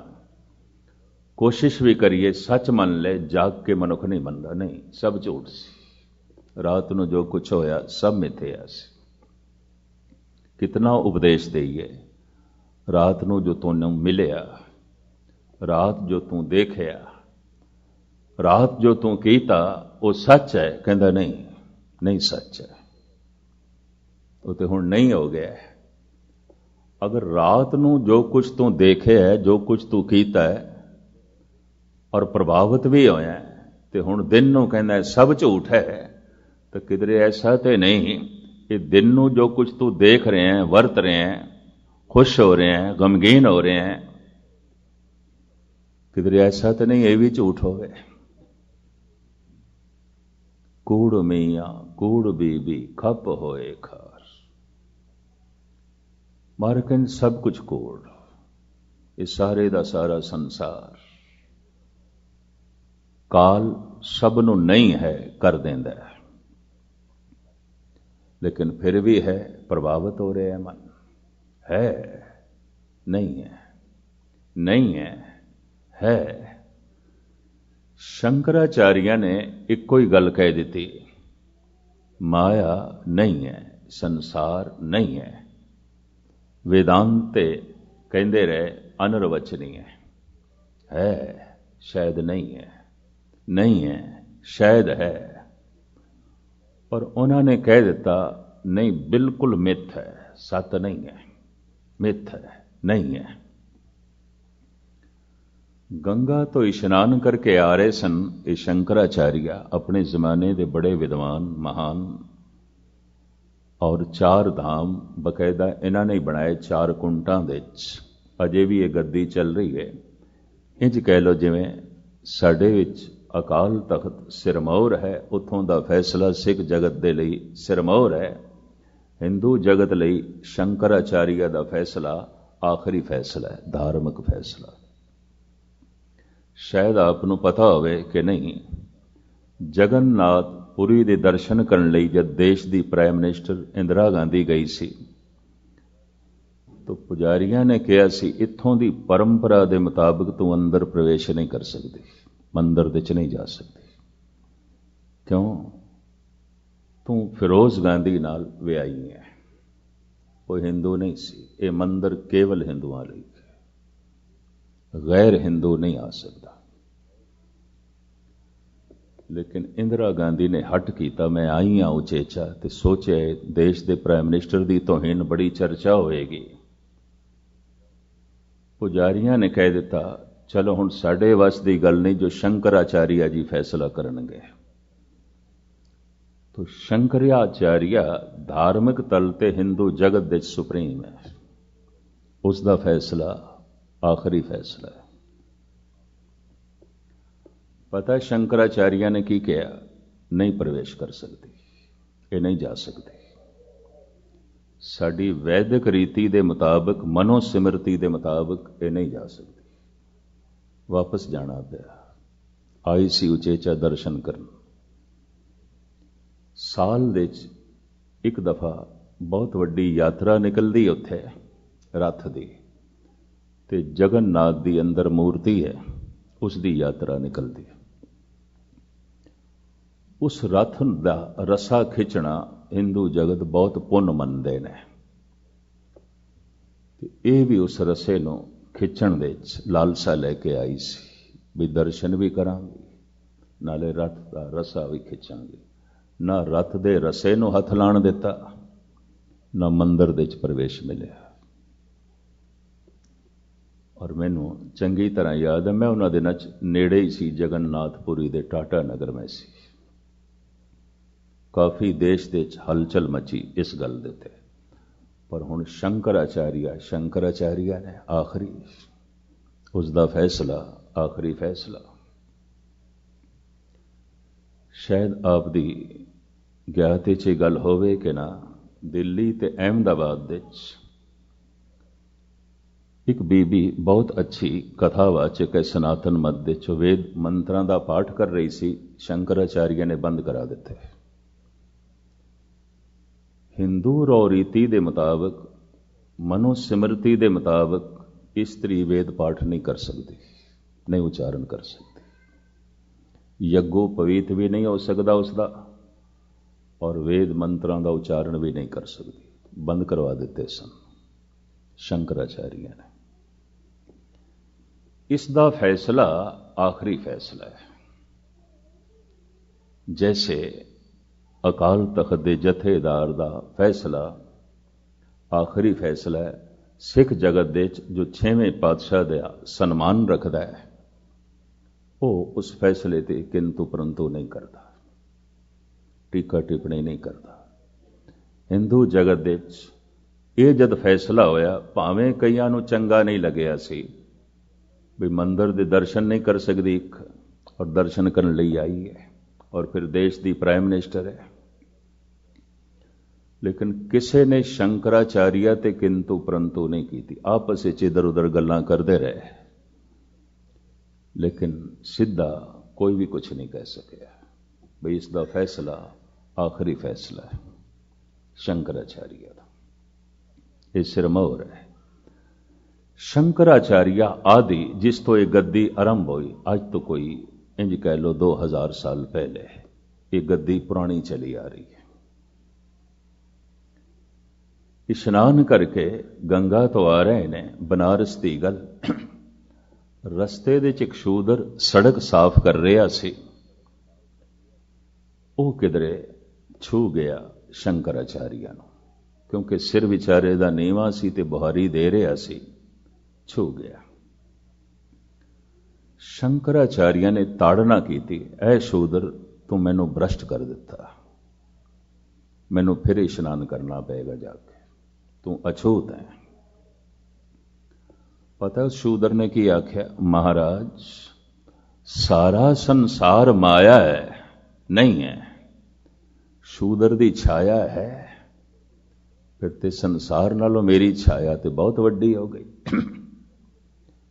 कोशिश भी करिए सच मन ले, जाग के मनुख नहीं मनदा। नहीं, सब झूठ सी। रात नूं जो कुछ होया सब मिथ्या सी। कितना उपदेश देइए, रात नूं जो तूने मिलिया, रात जो तू देखिया, रात जो तू कीता वो सच है। कहंदा नहीं, नहीं सच है, वो तो हुण नहीं हो गया है। अगर रात नूं जो कुछ तू देखे है, जो कुछ तू कीता है और प्रभावित भी होया है, तो हुण दिन नूं कहंदा है सब झूठ है, तो किधरे ऐसा तो नहीं कि दिन नूं जो कुछ तू देख रहे हैं, वरत रहे हैं, खुश हो रहे हैं, गमगीन हो रहे हैं, किधरे ऐसा तो नहीं ये भी झूठ होवे। कूड़ मियां कूड़ बीबी खप होए खार, मारे कहते सब कुछ कूड़, ये सारे दा सारा संसार काल सब नूं नहीं है कर देंदा है, लेकिन फिर भी है, प्रभावित हो रहे हैं मन। है नहीं है, नहीं है, है। शंकराचार्य ने एक कोई गल कह दी, माया नहीं है, संसार नहीं है। वेदांते कहते रहे अनिर्वचनीय है, शायद नहीं है, नहीं है शायद है। और उन्होंने कह दिता नहीं, बिल्कुल मिथ है, सत नहीं है, मिथ है, नहीं है। गंगा तो इशनान करके आ रहे सन ये शंकराचार्य, अपने जमाने के बड़े विद्वान महान, और चार धाम बकायदा इन्होंने ही बनाए, चार कुंटां दे अजे भी ये गद्दी चल रही है। इंज कह लो जिवें साडे विच अकाल तख्त सिरमौर है, उत्थों दा फैसला सिख जगत दे लई सिरमौर है, हिंदू जगत लई शंकराचार्य दा फैसला आखिरी फैसला है, धार्मिक फैसला। शायद आपनूं पता होवे कि नहीं, जगन्नाथ पुरी दे दर्शन करने लई जब देश दी प्राइम मिनिस्टर इंदिरा गांधी गई सी, तो पुजारियां ने कहा सी इत्थों दी परंपरा दे मुताबिक तू अंदर प्रवेश नहीं कर सकती, मंदिर दे च नहीं जा सकती। क्यों? तू फिरोज गांधी नाल विआही है, वो हिंदू नहीं सी। ये मंदिर केवल हिंदुआं लई, गैर हिंदू नहीं आ सकता। लेकिन इंदिरा गांधी ने हट किया, मैं आई हाँ उचेचा, तो सोचे देश के प्राइम मिनिस्टर की तोहीन बड़ी चर्चा होएगी। पुजारियां ने कह दिता चलो हुण साडे वस की गल नहीं, जो शंकराचार्य जी फैसला करनगे। तो शंकराचार्य धार्मिक तल ते हिंदू जगत दे सुप्रीम है, उसका फैसला आखिरी फैसला है। पता है शंकराचार्य ने की किया? नहीं प्रवेश कर सकती, ये नहीं जा सकती। साडी वैदिक रीति के मुताबिक, मनोसिमरती के मुताबिक ये नहीं जा सकती। वापस जाना पिया। आई सी उचेचा दर्शन करन। साल दे एक दफा बहुत वड्डी यात्रा निकलती उत्थे रथ दी, ते जगन्नाथ दी अंदर मूर्ति है, उसकी यात्रा निकलती है। उस रथ का रसा खिंचना हिंदू जगत बहुत पुण्य मनते हैं। ਤੇ ਇਹ ਵੀ ਉਸ ਰਸੇ ਨੂੰ ਖਿੱਚਣ ਦੇ ਵਿੱਚ ਲਾਲਸਾ ਲੈ ਕੇ ਆਈ ਸੀ ਵੀ ਦਰਸ਼ਨ ਵੀ ਕਰਾਂਗੇ, ਨਾਲੇ ਰਥ ਦਾ ਰਸਾ ਵੀ ਖਿੱਚਾਂਗੇ। ਨਾ ਰਥ ਦੇ ਰਸੇ ਨੂੰ ਹੱਥ ਲਾਣ ਦਿੱਤਾ, ਨਾ ਮੰਦਰ ਦੇ ਵਿੱਚ ਪ੍ਰਵੇਸ਼ ਮਿਲਿਆ। ਔਰ ਮੈਨੂੰ ਚੰਗੀ ਤਰ੍ਹਾਂ ਯਾਦ ਹੈ, ਮੈਂ ਉਹਨਾਂ ਦਿਨਾਂ 'ਚ ਨੇੜੇ ਹੀ ਸੀ, ਜਗਨਨਾਥਪੁਰੀ ਦੇ ਟਾਟਾ ਨਗਰ ਮੈਂ ਸੀ। ਕਾਫੀ ਦੇਸ਼ ਦੇ ਵਿੱਚ ਹਲਚਲ ਮਚੀ ਇਸ ਗੱਲ ਦੇ ਉੱਤੇ। ਪਰ ਹੁਣ ਸ਼ੰਕਰਾਚਾਰੀਆ ਨੇ ਆਖਰੀ ਉਸ ਦਾ ਫੈਸਲਾ, ਆਖਰੀ ਫੈਸਲਾ ਸ਼ਾਇਦ ਆਪ ਦੀ ਗਿਆਤ 'ਚ ਇਹ ਗੱਲ ਹੋਵੇ ਕਿ ਨਾ, ਦਿੱਲੀ ਤੇ ਅਹਿਮਦਾਬਾਦ ਦੇ ਵਿੱਚ ਇੱਕ ਬੀਬੀ ਬਹੁਤ ਅੱਛੀ ਕਥਾਵਾਚਕ ਹੈ ਸਨਾਤਨ ਮਤ ਦੇ 'ਚ, ਵੇਦ ਮੰਤਰਾਂ ਦਾ ਪਾਠ ਕਰ ਰਹੀ ਸੀ। ਸ਼ੰਕਰਾਚਾਰੀਆ ਨੇ ਬੰਦ ਕਰਾ ਦਿੱਤੇ। ਹਿੰਦੂ ਰੋ ਰੀਤੀ ਦੇ ਮੁਤਾਬਕ, ਮਨੋ ਸਿਮਰਤੀ ਦੇ ਮੁਤਾਬਕ ਇਸਤਰੀ ਵੇਦ ਪਾਠ ਨਹੀਂ ਕਰ ਸਕਦੀ, ਨਹੀਂ ਉਚਾਰਨ ਕਰ ਸਕਦੀ। ਯੱਗੋ ਪਵੀਤ ਵੀ ਨਹੀਂ ਹੋ ਸਕਦਾ ਉਸਦਾ, ਔਰ ਵੇਦ ਮੰਤਰਾਂ ਦਾ ਉਚਾਰਨ ਵੀ ਨਹੀਂ ਕਰ ਸਕਦੀ। ਬੰਦ ਕਰਵਾ ਦਿੱਤੇ ਸਨ ਸ਼ੰਕਰਾਚਾਰੀਆ ਨੇ। ਇਸ ਦਾ ਫੈਸਲਾ ਆਖਰੀ ਫੈਸਲਾ ਹੈ। ਜੈਸੇ ਅਕਾਲ ਤਖਤ ਦੇ ਜਥੇਦਾਰ ਦਾ ਫੈਸਲਾ ਆਖਰੀ ਫੈਸਲਾ ਹੈ, ਸਿੱਖ ਜਗਤ ਦੇ ਵਿੱਚ ਜੋ 6ਵੇਂ ਪਾਤਸ਼ਾਹ ਦਾ ਸਨਮਾਨ ਰੱਖਦਾ ਹੈ, ਉਹ ਉਸ ਫੈਸਲੇ ਤੇ ਕਿੰਤੂ ਪਰੰਤੂ ਨਹੀਂ ਕਰਦਾ, ਟੀਕਾ ਟਿੱਪਣੀ ਨਹੀਂ ਕਰਦਾ। ਹਿੰਦੂ ਜਗਤ ਦੇ ਵਿੱਚ ਇਹ ਜਦ ਫੈਸਲਾ ਹੋਇਆ, ਭਾਵੇਂ ਕਈਆਂ ਨੂੰ ਚੰਗਾ ਨਹੀਂ ਲੱਗਿਆ ਸੀ ਵੀ ਮੰਦਰ ਦੇ ਦਰਸ਼ਨ ਨਹੀਂ ਕਰ ਸਕਦੀ ਇੱਕ, ਔਰ ਦਰਸ਼ਨ ਕਰਨ ਲਈ ਆਈ ਹੈ, ਔਰ ਫਿਰ ਦੇਸ਼ ਦੀ ਪ੍ਰਾਈਮ ਮਿਨਿਸਟਰ ਹੈ, ਲੇਕਿਨ ਕਿਸੇ ਨੇ ਸ਼ੰਕਰਾਚਾਰੀਆ ਤੇ ਕਿੰਤੂ ਪਰੰਤੂ ਨਹੀਂ ਕੀਤੀ। ਆਪਸ ਵਿੱਚ ਇਧਰ ਉਧਰ ਗੱਲਾਂ ਕਰਦੇ ਰਹੇ, ਲੇਕਿਨ ਸਿੱਧਾ ਕੋਈ ਵੀ ਕੁਝ ਨਹੀਂ ਕਹਿ ਸਕਿਆ ਬਈ ਇਸ ਦਾ ਫੈਸਲਾ ਆਖਰੀ ਫੈਸਲਾ ਹੈ ਸ਼ੰਕਰਾਚਾਰੀਆ ਦਾ। ਇਹ ਸਿਰਮੌਰ ਹੈ। ਸ਼ੰਕਰਾਚਾਰੀਆ ਆਦਿ, ਜਿਸ ਤੋਂ ਇਹ ਗੱਦੀ ਆਰੰਭ ਹੋਈ, ਅੱਜ ਤੋਂ ਕੋਈ ਇੰਜ ਕਹਿ ਲੋ 2000 ਸਾਲ ਪਹਿਲੇ ਇਹ ਗੱਦੀ ਪੁਰਾਣੀ ਚਲੀ ਆ ਰਹੀ ਹੈ। ਇਸ਼ਨਾਨ ਕਰਕੇ ਗੰਗਾ ਤੋਂ ਆ ਰਹੇ ਨੇ ਬਨਾਰਸ ਦੀ ਗੱਲ। ਰਸਤੇ ਦੇ 'ਚ ਇੱਕ ਸ਼ੂਦਰ ਸੜਕ ਸਾਫ਼ ਕਰ ਰਿਹਾ ਸੀ, ਉਹ ਕਿਧਰੇ ਛੂ ਗਿਆ ਸ਼ੰਕਰਾਚਾਰੀਆ ਨੂੰ, ਕਿਉਂਕਿ ਸਿਰ ਵਿਚਾਰੇ ਦਾ ਨੀਵਾਂ ਸੀ ਤੇ ਬੁਹਾਰੀ ਦੇ ਰਿਹਾ ਸੀ, ਛੂ ਗਿਆ। ਸ਼ੰਕਰਾਚਾਰੀਆ ਨੇ ਤਾੜਨਾ ਕੀਤੀ, ਐ ਸ਼ੂਦਰ ਤੂੰ ਮੈਨੂੰ ਭ੍ਰਸ਼ਟ ਕਰ ਦਿੱਤਾ, ਮੈਨੂੰ ਫਿਰ ਇਸ਼ਨਾਨ ਕਰਨਾ ਪਏਗਾ ਜਾ ਕੇ, ਤੂੰ ਅਛੂਤ ਹੈ। ਪਤਾ ਉਸ ਸ਼ੂਦਰ ਨੇ ਕੀ ਆਖਿਆ? ਮਹਾਰਾਜ ਸਾਰਾ ਸੰਸਾਰ ਮਾਇਆ ਹੈ, ਨਹੀਂ ਹੈ, ਸ਼ੂਦਰ ਦੀ ਛਾਇਆ ਹੈ, ਫਿਰ ਤੇ ਸੰਸਾਰ ਨਾਲੋਂ ਮੇਰੀ ਛਾਇਆ ਤੇ ਬਹੁਤ ਵੱਡੀ ਹੋ ਗਈ,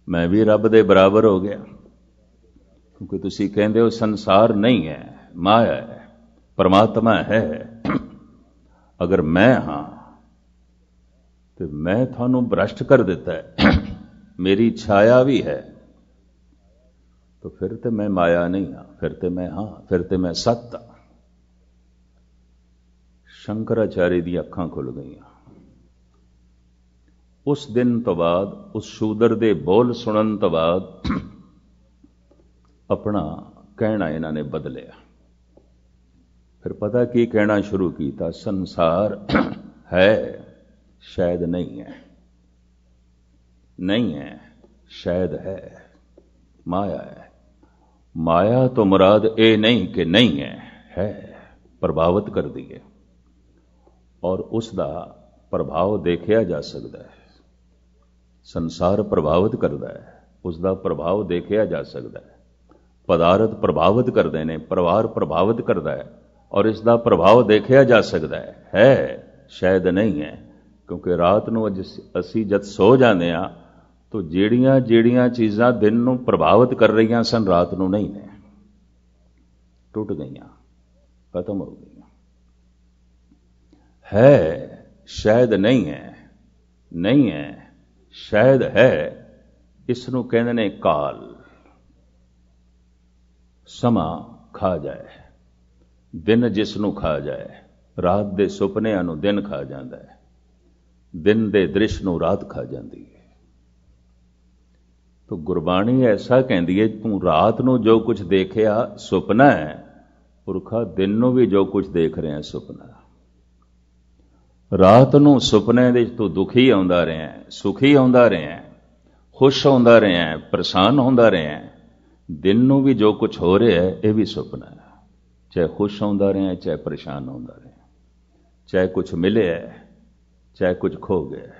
ਮੈਂ ਵੀ ਰੱਬ ਦੇ ਬਰਾਬਰ ਹੋ ਗਿਆ। ਕਿਉਂਕਿ ਤੁਸੀਂ ਕਹਿੰਦੇ ਹੋ ਸੰਸਾਰ ਨਹੀਂ ਹੈ, ਮਾਇਆ ਹੈ, ਪਰਮਾਤਮਾ ਹੈ। ਅਗਰ ਮੈਂ ਹਾਂ ਤੇ ਮੈਂ ਤੁਹਾਨੂੰ ਭ੍ਰਸ਼ਟ ਕਰ ਦਿੱਤਾ ਹੈ, ਮੇਰੀ ਛਾਇਆ ਵੀ ਹੈ, ਤਾਂ ਫਿਰ ਤੇ ਮੈਂ ਮਾਇਆ ਨਹੀਂ ਹਾਂ, ਫਿਰ ਤੇ ਮੈਂ ਹਾਂ, ਫਿਰ ਤੇ ਮੈਂ ਸੱਤ ਹਾਂ। ਸ਼ੰਕਰਾਚਾਰੀ ਦੀਆਂ ਅੱਖਾਂ ਖੁੱਲ ਗਈਆਂ। ਉਸ ਦਿਨ ਤੋਂ ਬਾਅਦ, ਉਸ ਸ਼ੂਦਰ ਦੇ ਬੋਲ ਸੁਣਨ ਤੋਂ ਬਾਅਦ ਆਪਣਾ ਕਹਿਣਾ ਇਹਨਾਂ ਨੇ ਬਦਲਿਆ। ਫਿਰ ਪਤਾ ਕੀ ਕਹਿਣਾ ਸ਼ੁਰੂ ਕੀਤਾ? ਸੰਸਾਰ ਹੈ, ਸ਼ਾਇਦ ਨਹੀਂ ਹੈ, ਨਹੀਂ ਹੈ, ਸ਼ਾਇਦ ਹੈ, ਮਾਇਆ ਹੈ। ਮਾਇਆ ਤੋਂ ਮੁਰਾਦ ਇਹ ਨਹੀਂ ਕਿ ਨਹੀਂ ਹੈ, ਹੈ, ਪ੍ਰਭਾਵਿਤ ਕਰਦੀ ਹੈ, ਔਰ ਉਸ ਦਾ ਪ੍ਰਭਾਵ ਦੇਖਿਆ ਜਾ ਸਕਦਾ ਹੈ। ਸੰਸਾਰ ਪ੍ਰਭਾਵਿਤ ਕਰਦਾ ਹੈ, ਉਸ ਦਾ ਪ੍ਰਭਾਵ ਦੇਖਿਆ ਜਾ ਸਕਦਾ ਹੈ। ਪਦਾਰਥ ਪ੍ਰਭਾਵਿਤ ਕਰਦੇ ਨੇ, ਪਰਿਵਾਰ ਪ੍ਰਭਾਵਿਤ ਕਰਦਾ ਹੈ, ਔਰ ਇਸ ਦਾ ਪ੍ਰਭਾਵ ਦੇਖਿਆ ਜਾ ਸਕਦਾ ਹੈ, ਸ਼ਾਇਦ ਨਹੀਂ ਹੈ। ਕਿਉਂਕਿ ਰਾਤ ਨੂੰ ਅਸੀਂ ਜਦ ਸੋ ਜਾਂਦੇ ਹਾਂ ਤਾਂ ਜਿਹੜੀਆਂ ਜਿਹੜੀਆਂ ਚੀਜ਼ਾਂ ਦਿਨ ਨੂੰ ਪ੍ਰਭਾਵਿਤ ਕਰ ਰਹੀਆਂ ਸਨ, ਰਾਤ ਨੂੰ ਨਹੀਂ ਨੇ, ਟੁੱਟ ਗਈਆਂ, ਖਤਮ ਹੋ ਗਈਆਂ। ਹੈ, ਸ਼ਾਇਦ ਨਹੀਂ ਹੈ, ਨਹੀਂ ਹੈ, ਸ਼ਾਇਦ ਹੈ, ਇਸ ਨੂੰ ਕਹਿੰਦੇ ਨੇ ਕਾਲ। ਸਮਾਂ ਖਾ ਜਾਏ, ਦਿਨ ਜਿਸ ਨੂੰ ਖਾ ਜਾਏ, ਰਾਤ ਦੇ ਸੁਪਨਿਆਂ ਨੂੰ ਦਿਨ ਖਾ ਜਾਂਦਾ ਹੈ। दिन दे दृश ਨੂੰ ਰਾਤ ਖਾ ਜਾਂਦੀ ਹੈ। तो गुरबाणी ऐसा कहती है, तू रात ਨੂੰ जो कुछ देखिया सुपना है, पुरखा दिन ਨੂੰ भी जो कुछ देख रहे हैं सुपना। रात ਨੂੰ सुपने ਦੇ ਤੂੰ ਦੁਖੀ ਆਉਂਦਾ ਰਿਹਾ, ਸੁਖੀ ਆਉਂਦਾ ਰਿਹਾ, खुश ਆਉਂਦਾ ਰਿਹਾ, परेशान ਆਉਂਦਾ ਰਿਹਾ। दिन ਨੂੰ भी जो कुछ हो रहा है यह भी सुपना है, चाहे खुश आਉਂਦਾ ਰਿਹਾ, चाहे परेशान आਉਂਦਾ ਰਿਹਾ, चाहे कुछ मिले है, चाहे कुछ खो गया।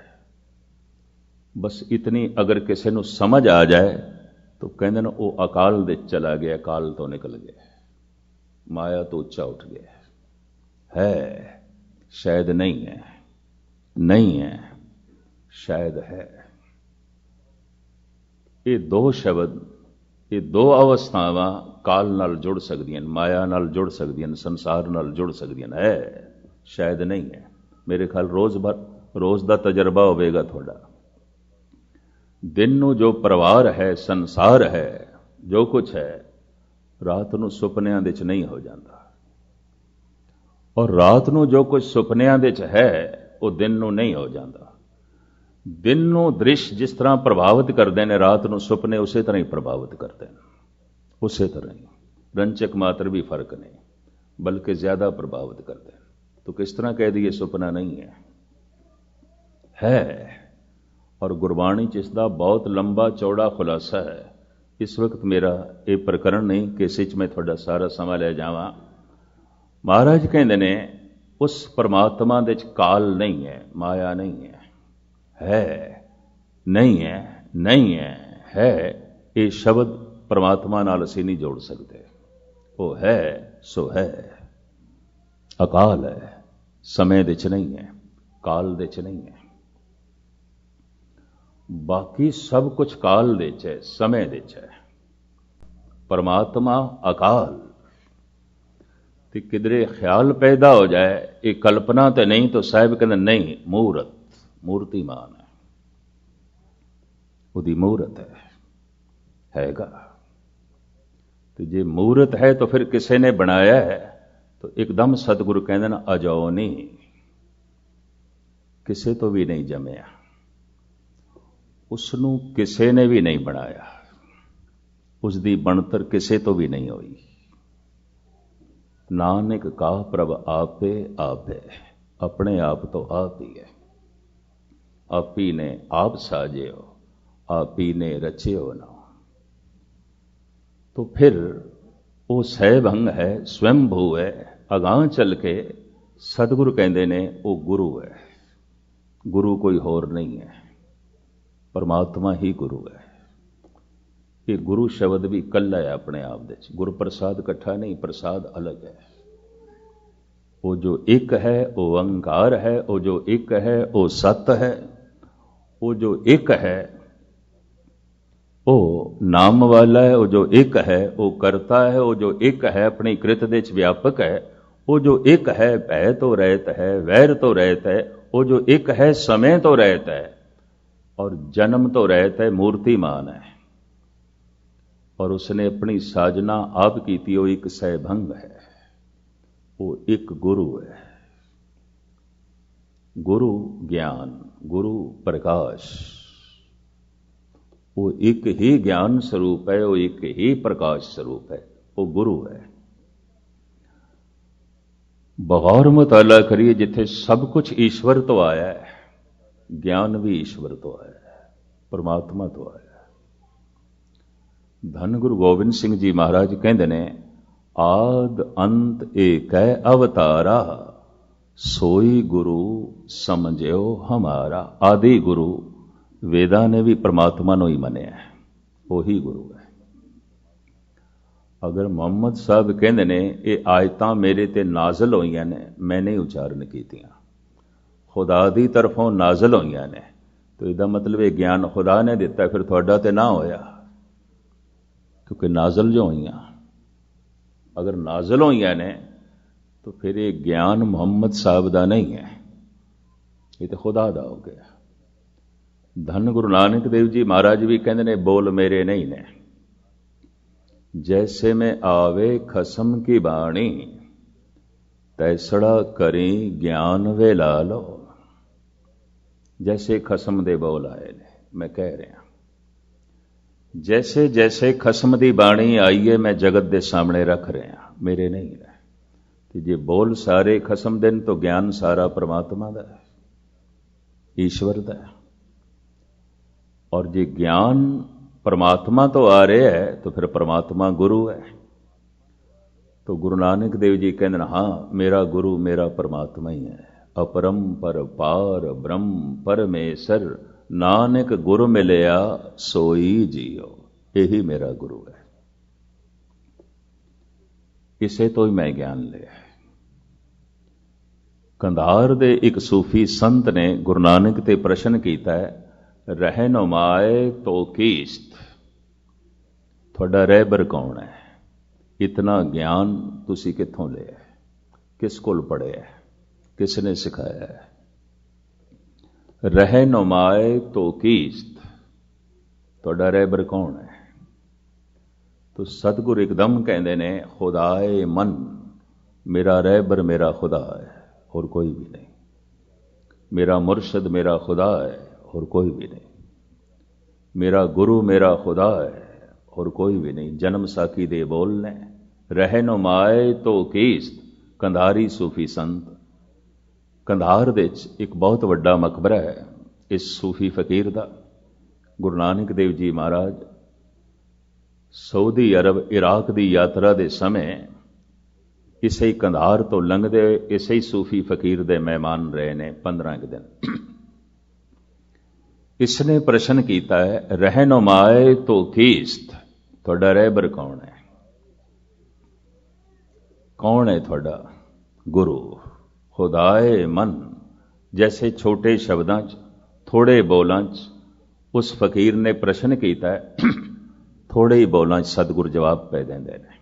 बस इतनी अगर किसी को समझ आ जाए तो कहते हैं वो अकाल दे चला गया, काल तो निकल गया, माया तो उच्चा उठ गया। है शायद नहीं है, नहीं है शायद है। ये दो शब्द, ये दो अवस्थावां काल नाल जुड़ सकदियां, माया नाल जुड़ सकदियां, संसार नाल जुड़ सकदियां। है शायद नहीं है। मेरे ख्याल रोज का तजर्बा होगा थोड़ा। दिन ਨੂੰ जो परिवार है, संसार है, जो कुछ है, रात ਨੂੰ ਸੁਪਨਿਆਂ ਦੇ ਚ नहीं हो जाता। और रात ਨੂੰ जो कुछ ਸੁਪਨਿਆਂ ਦੇ ਚ है वो दिन ਨੂੰ नहीं हो जाता। दिन ਨੂੰ दृश्य जिस तरह प्रभावित करते हैं, रात ਨੂੰ ਸੁਪਨੇ उस तरह ही प्रभावित करते हैं, उस तरह ही। रंचक मात्र भी फर्क नहीं, बल्कि ज्यादा प्रभावित करते हैं। तो किस तरह कह दिए सुपना नहीं है। और गुरबाणी च इसका बहुत लंबा चौड़ा खुलासा है। इस वक्त मेरा ये प्रकरण नहीं कि इस मैं थोड़ा सारा समा ले जावा। महाराज कहते ने उस परमात्मा दे काल नहीं है, माया नहीं है नहीं है, नहीं है ये शब्द परमात्मा नाल असीं नहीं जोड़ सकते। वो है सो है, अकाल है, समय दे च नहीं है, काल दे च नहीं है। बाकी सब कुछ काल दे च है, समय दे च है। परमात्मा अकाल। तो किधरे ख्याल पैदा हो जाए ये कल्पना तो नहीं, तो साहब कहते नहीं, मूर्त मूर्तिमान है, उसकी मूर्त हैगा। तो जे मूर्त है तो फिर किसी ने बनाया है तो एकदम सतगुरु कहते ना अजाओ नहीं, किसी तो भी नहीं जमया, उसनू किसी ने भी नहीं बनाया, उसकी बनतर किसी तो भी नहीं हुई। नानक का प्रभ आपे आप है, अपने आप तो आप ही है। आप ही ने आप साजे हो, आप ही ने रचे हो ना। तो फिर वो सहभंग है, स्वयंभू है। अगां चल के सतगुरु कहते ने वो गुरु है। गुरु कोई होर नहीं है, परमात्मा ही गुरु है। ये गुरु शब्द भी कला है अपने आप दे। गुरु प्रसाद इकट्ठा नहीं, प्रसाद अलग है। वो जो एक है वो ओंकार है, वो जो एक है वो सत है, वो जो एक है वो नाम वाला है, वो जो एक है वो करता है, वो जो एक है अपनी कृत दे व्यापक है, वो जो एक है भय तो रहता है, वैर तो रहता है, वो जो एक है समय तो रहता है और जन्म तो रहता है, मूर्तिमान है। और उसने अपनी साजना आप की थी, वो एक सहभंग है, वो एक गुरु है। गुरु ज्ञान, गुरु प्रकाश, वो एक ही ज्ञान स्वरूप है, वो एक ही प्रकाश स्वरूप है, वो गुरु है। बगौर मुताला करिए, जिथे सब कुछ ईश्वर तो आया है, ज्ञान भी ईश्वर तो आया है, परमात्मा तो आया है। धन गुरु गोबिंद सिंह जी महाराज कहते ने आद अंत एक है अवतारा, सोई गुरु समझो हमारा। आदि गुरु वेदा ने भी परमात्मा नो ही मनिया है, वही गुरु है। अगर मोहम्मद साहब कहते ने ये आयतां मेरे ते नाजल होईयां ने, मैंने उच्चारण कीतियां, खुदा दी तरफों नाजल होईयां ने, तो इसका मतलब ये ज्ञान खुदा ने दिता, फिर थोड़ा ते ना होया, क्योंकि नाजल जो होईयां, अगर नाजल होईयां ने तो फिर ये ज्ञान मोहम्मद साहब का नहीं है, ये तो खुदा दा हो गया। धन गुरु नानक देव जी महाराज भी कहते ने बोल मेरे नहीं ने, जैसे में आवे खसम की बाणी, तैसड़ा करी ज्ञान वे ला लो। जैसे खसम दे बोल आए ने, मैं कह रहा जैसे जैसे खसम दी बाणी आई है मैं जगत दे सामने रख रहा, मेरे नहीं है। कि जे बोल सारे खसम देन तो ज्ञान सारा परमात्मा दा है, ईश्वर दा है। और जे ज्ञान परमात्मा तो आ रहा है तो फिर परमात्मा गुरु है। तो गुरु नानक देव जी कहते हाँ मेरा गुरु मेरा परमात्मा ही है। अपरम पर पार ब्रह्म परमेश्वर, नानक गुरु मिलया सोई जियो, यही मेरा गुरु है। इसे तो ही मैं ज्ञान लिया है। कंधार दे एक सूफी संत ने गुरु नानक ते प्रश्न किया है, रहनुमाए तो कीस्त, थोड़ा रहबर कौन है? इतना ज्ञान तुसी कित्थों लिया, किस कोल पढ़िया, किसने सिखाया है? रहनुमाए तो कीस्त, थोड़ा रहबर कौन है? तो सतगुरु एकदम कहते ने खुदाए मन, मेरा रहबर मेरा खुदा है और कोई भी नहीं। मेरा मुर्शद मेरा खुदा है और कोई भी नहीं। मेरा गुरु मेरा खुदा है और कोई भी नहीं। जन्म साखी दे बोलने रहनुमाए तो कीस्त। कंधारी सूफी संत, कंधार दे एक बहुत वड्डा मकबरा है इस सूफी फकीर दा। गुरु नानक देव जी महाराज सऊदी अरब इराक की यात्रा के समय इसे कंधार तो लंघते इसे ही सूफी फकीर दे मेहमान रहे ने 15 के दिन। इसने प्रश्न किया है, रहनुमाए तो कीस्त, थोड़ा रहबर कौन है? कौन है थोड़ा गुरु? खुदाए मन। जैसे छोटे शब्दां च थोड़े बोलां च उस फकीर ने प्रश्न किया है, थोड़े ही बोलां च सतगुरु जवाब पै देंदे ने।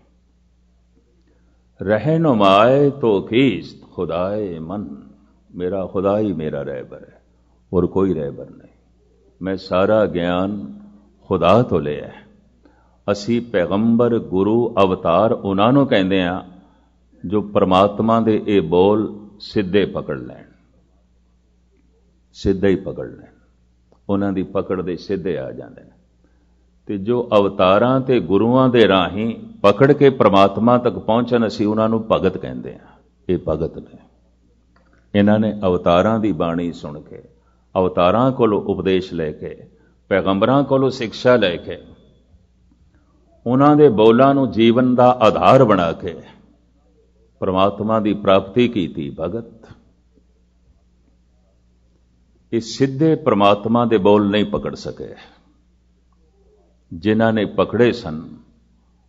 रहनुमाए तो कीस्त, खुदाए मन, मेरा खुदा ही मेरा रहबर है और कोई रहबर नहीं। मैं सारा ज्ञान खुदा तो लिया है। असी पैगंबर गुरु अवतार उन्होंने कहते हैं जो परमात्मा दे ये बोल सीधे पकड़ लैन, सीधे ही पकड़ लैन, उन्हों की पकड़ दे सीधे आ जाते हैं। ते जो अवतारां ते गुरुआं दे राही पकड़ के परमात्मा तक पहुंचन, असी उन्होंने भगत कहते हैं। ये भगत ने, इन्होंने अवतारां दी बाणी सुन के, अवतारां कोलों उपदेश लैके, पैगंबरां कोलों शिक्षा लैके, उन्हां दे बोलां नूं जीवन का आधार बना के परमात्मा की प्राप्ति की थी भगत। ये सीधे परमात्मा दे बोल नहीं पकड़ सके। जिन्हां ने पकड़े सन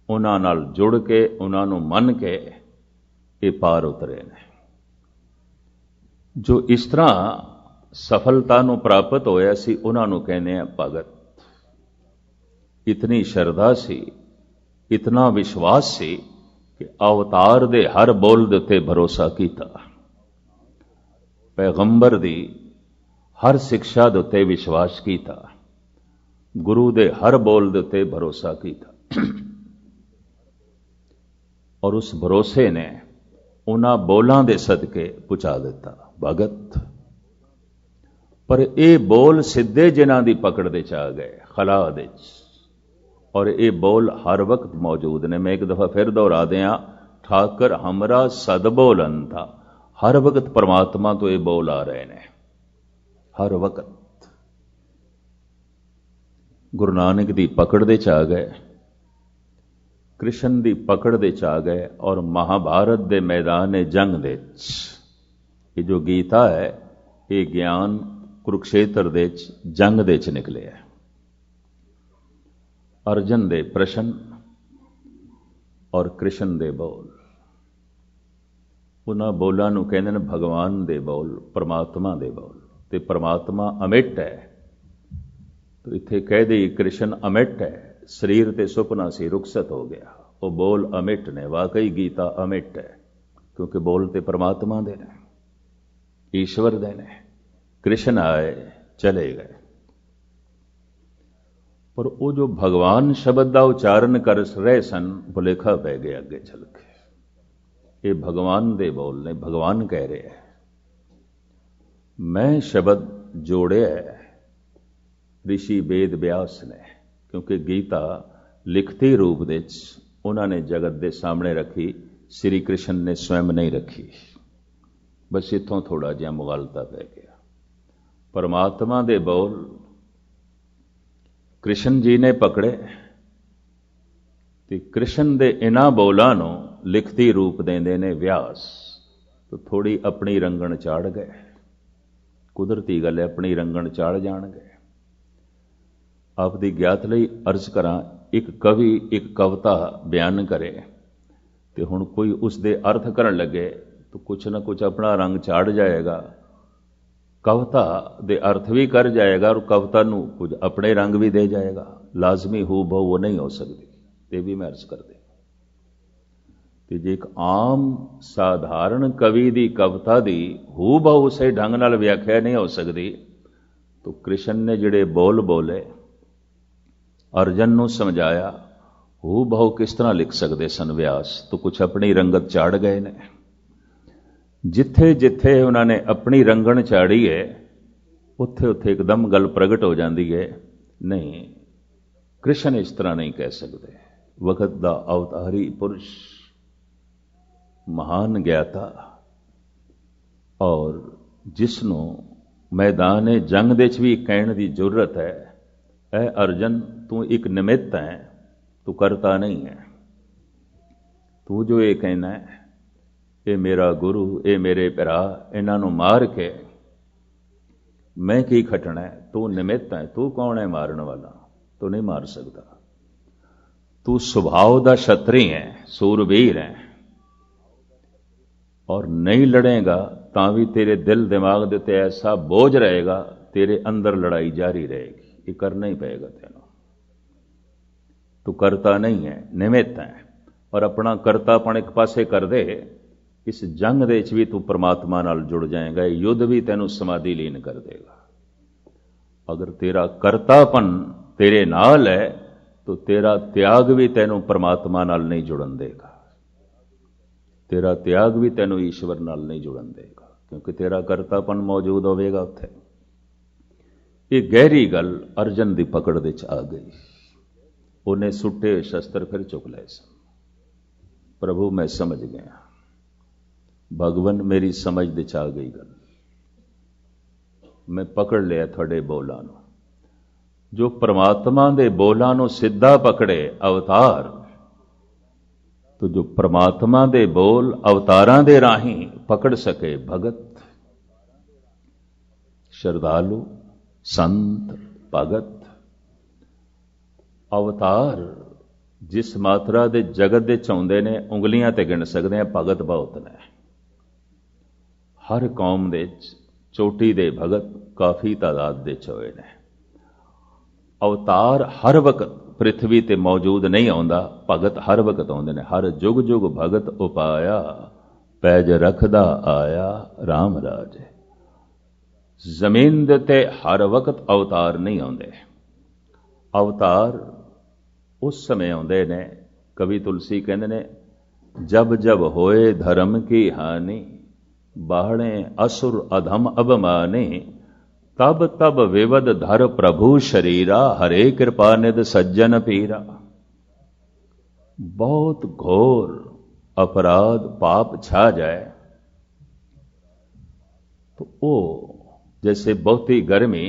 उन्हां नाल जुड़ के, उन्हां नूं मन के ये पार उतरे ने। जो इस तरह सफलता नूं प्राप्त होया सी उन्हां नूं कहने हैं भगत। इतनी श्रद्धा सी, इतना विश्वास सी कि अवतार दे हर बोल दे उत्ते भरोसा कीता, पैगंबर दी हर शिक्षा दे उत्ते विश्वास कीता, गुरु दे हर बोल दे उत्ते भरोसा कीता। और उस भरोसे ने उन्हां बोलां दे सदके पहुंचा दिता भगत। पर ये बोल सीधे जिन्हां दी पकड़ दे च आ गए खला दे च, और ये बोल हर वक्त मौजूद ने। मैं एक दफा फिर दोहरा दियां, ठाकर हमरा सद बोलन था। हर वक्त परमात्मा तो ये बोल आ रहे ने, हर वक्त। गुरु नानक दी पकड़ दे च आ गए, कृष्ण दी पकड़ दे च आ गए, और महाभारत दे मैदान जंग दे ये जो गीता है ये ज्ञान कुरुक्षेत्र दे जंग दे च निकले है। अर्जन दे प्रश्न और कृष्ण दे बोल, उन्हां बोलां नूं कहंदे ने भगवान दे बोल, परमात्मा दे बोल। ते परमात्मा अमिट है, तो इत्थे कह दे कृष्ण अमिट है। शरीर ते सुपना सी रुखसत हो गया, वो बोल अमिट ने। वाकई गीता अमिट है, क्योंकि बोल ते परमात्मा दे ने, ईश्वर दे ने। कृष्ण आए चले गए, पर वो जो भगवान शब्द का उच्चारण कर रहे सन भुलेखा पै गया अगे चल के। ये भगवान दे बोल ने, भगवान कह रहे हैं। मैं शब्द जोड़िया ऋषि वेद व्यास ने, क्योंकि गीता लिखती रूप दे उन्होंने जगत के सामने रखी, श्री कृष्ण ने स्वयं नहीं रखी। बस इतों थोड़ा जिहा मुगालता पै गया। परमात्मा दे बोल कृष्ण जी ने पकड़े ते कृष्ण दे इन्हां बोलां नूं लिखती रूप देंदे ने व्यास, तो थोड़ी अपनी रंगण चाड़ गए। कुदरती गल है, अपनी रंगण चाड़ जाणगे। आपदी ज्ञात लई अर्ज करां, एक कवि एक कविता बयान करे ते हुण कोई उसदे अर्थ करन लगे तो कुछ ना कुछ अपना रंग चाड़ जाएगा, कविता दे अर्थ भी कर जाएगा और कविता नूं कुछ अपने रंग भी दे जाएगा। लाजमी हू बहु वो नहीं हो सकती, ये भी मैं अर्ज कर दे। ते जे एक आम साधारण कवि दी कविता दी हू बहु उसे ढंग नाल व्याख्या नहीं हो सकती, तो कृष्ण ने जिहड़े बोल बोले अर्जन नूं समझाया, हू बहु किस तरह लिख सकते सन व्यास? तो कुछ अपनी रंगत चाड़ गए ने। जिथे जिथे उन्होंने अपनी रंगण चाड़ी है, उत्थे उत्थे एकदम गल प्रगट हो जाती है। नहीं, कृष्ण इस तरह नहीं कह सकते। वक्त दा अवतारी पुरुष, महान ज्ञाता, और जिसनों मैदान जंग दे च भी कहण दी जरूरत है, ऐ अर्जन तू एक निमित्त है, तू करता नहीं है। तू जो ये कहना है, ये मेरा गुरु, ये मेरे भरा, इन्हां नूं मार के मैं की खटना है? तू निमित्त है। तू कौन है मारन वाला? तू नहीं मार सकता। तू सुभाव दा क्षत्री है, सूरवीर है, और नहीं लड़ेगा तां भी तेरे दिल दिमाग दे उत्ते ऐसा बोझ रहेगा, तेरे अंदर लड़ाई जारी रहेगी। ये करना ही पेगा तेनों। तू करता नहीं है, निमित्त है, और अपना करतापन एक पासे कर दे, इस जंग दे विच भी तू परमात्मा नाल जुड़ जाएगा। युद्ध भी तेनों समाधि लीन कर देगा। अगर तेरा करतापन तेरे नाल है, तो तेरा त्याग भी तेनों परमात्मा नाल नहीं जुड़न देगा। तेरा त्याग भी तेनों ईश्वर नाल नहीं जुड़न देगा, क्योंकि तेरा करतापन मौजूद होवेगा उत्थे। ये गहरी गल अर्जन की पकड़ दे आ गई। उन्हें सुट्टे शस्त्र फिर चुक लए सन। प्रभु मैं समझ गया, भगवन मेरी समझ दे आ गई गल, मैं पकड़ लिया थोड़े बोलां नूं। जो परमात्मा दे बोलां नूं सीधा पकड़े अवतार, तो जो परमात्मा दे बोल अवतारां दे राहीं पकड़ सके भगत, श्रद्धालु, संत, भगत, अवतार जिस मात्रा दे जगत दे चाहुंदे ने उंगलियां ते गिण सकदे हैं, भगत बहुत ने। हर कौम दे चोटी दे भगत काफी तादाद दे होए ने। अवतार हर वक्त पृथ्वी ते मौजूद नहीं आउंदा, भगत हर वक्त आउंदे ने। हर जुग जुग भगत उपाया, पैज रखदा आया राम राज। जमीन दे ते हर वक्त अवतार नहीं आउंदे। अवतार उस समय आउंदे ने, कवि तुलसी कहंदे ने, जब जब होए धर्म की हानि, बाहणे असुर अधम अबमाने, तब तब विवद धर प्रभु शरीरा, हरे कृपा निध सज्जन पीरा। बहुत घोर अपराध पाप छा जाए तो वो जैसे बहुती गर्मी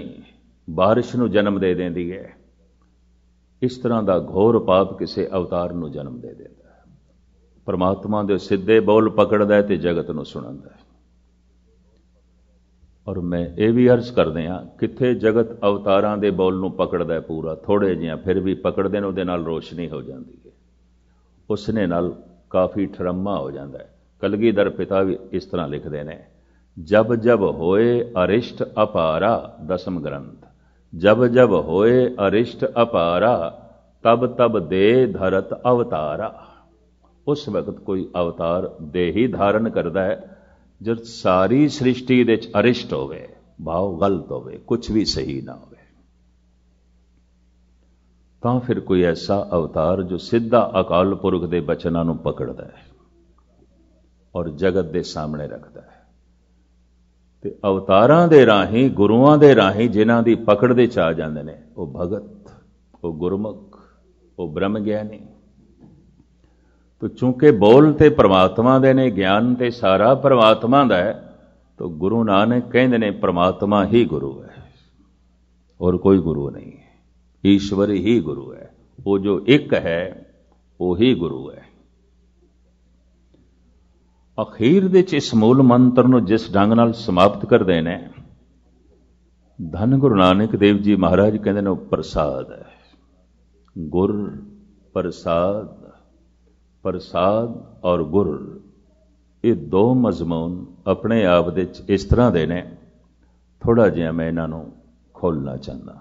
बारिश नूं जन्म दे देंदी है, इस तरह का घोर पाप किसी अवतार नूं जन्म दे देता है। परमात्मा दे सीधे बोल पकड़दा है ते जगत नूं सुणांदा है। और मैं ये भी अर्ज कर दियां, किथे जगत अवतारां दे बोल नूं पकड़दा है पूरा, थोड़े जिहा फिर भी पकड़दे ने, उहदे नाल रोशनी हो जाती है, उसने नाल काफ़ी ठरम्मा हो जाता है। कलगीधर पिता भी इस तरह लिखते हैं, जब जब होए अरिष्ट अपारा, दसम ग्रंथ, जब जब होए अरिष्ट अपारा, तब तब दे धरत अवतारा। उस वक्त कोई अवतार दे ही धारण करता है जब सारी सृष्टि दे अरिष्ट होवे, भाव गलत होवे, कुछ भी सही ना होवे, तां फिर कोई ऐसा अवतार जो सीधा अकाल पुरख के बचनों नूं पकड़दा है और जगत के सामने रखता है। ਤੇ ਅਵਤਾਰਾਂ ਦੇ ਰਾਹੀਂ, ਗੁਰੂਆਂ ਦੇ ਰਾਹੀਂ ਜਿਨ੍ਹਾਂ ਦੀ ਪਕੜ ਦੇ ਚ ਆ ਜਾਂਦੇ ਨੇ, ਉਹ ਭਗਤ, ਉਹ ਗੁਰਮੁਖ, ਉਹ ਬ੍ਰਹਮ ਗਿਆਨੀ। तो चूंकि बोल ते परमात्मा दे ने, ज्ञान ते सारा परमात्मा दा है, तो गुरु नानक कहते ने परमात्मा ही गुरु है और कोई गुरु नहीं है, ईश्वर ही गुरु है। वो जो एक है वो ही गुरु है। अखीर दे इस मूल मंत्र नूं जिस ढंग नाल समाप्त करदे ने, धन गुरु नानक देव जी महाराज कहते ने प्रसाद है। गुर प्रसाद, प्रसाद और गुर, ये दो मजमून अपने आप दे इस तरह दे ने, थोड़ा जिहा मैं इन्हां नूं खोलना चाहता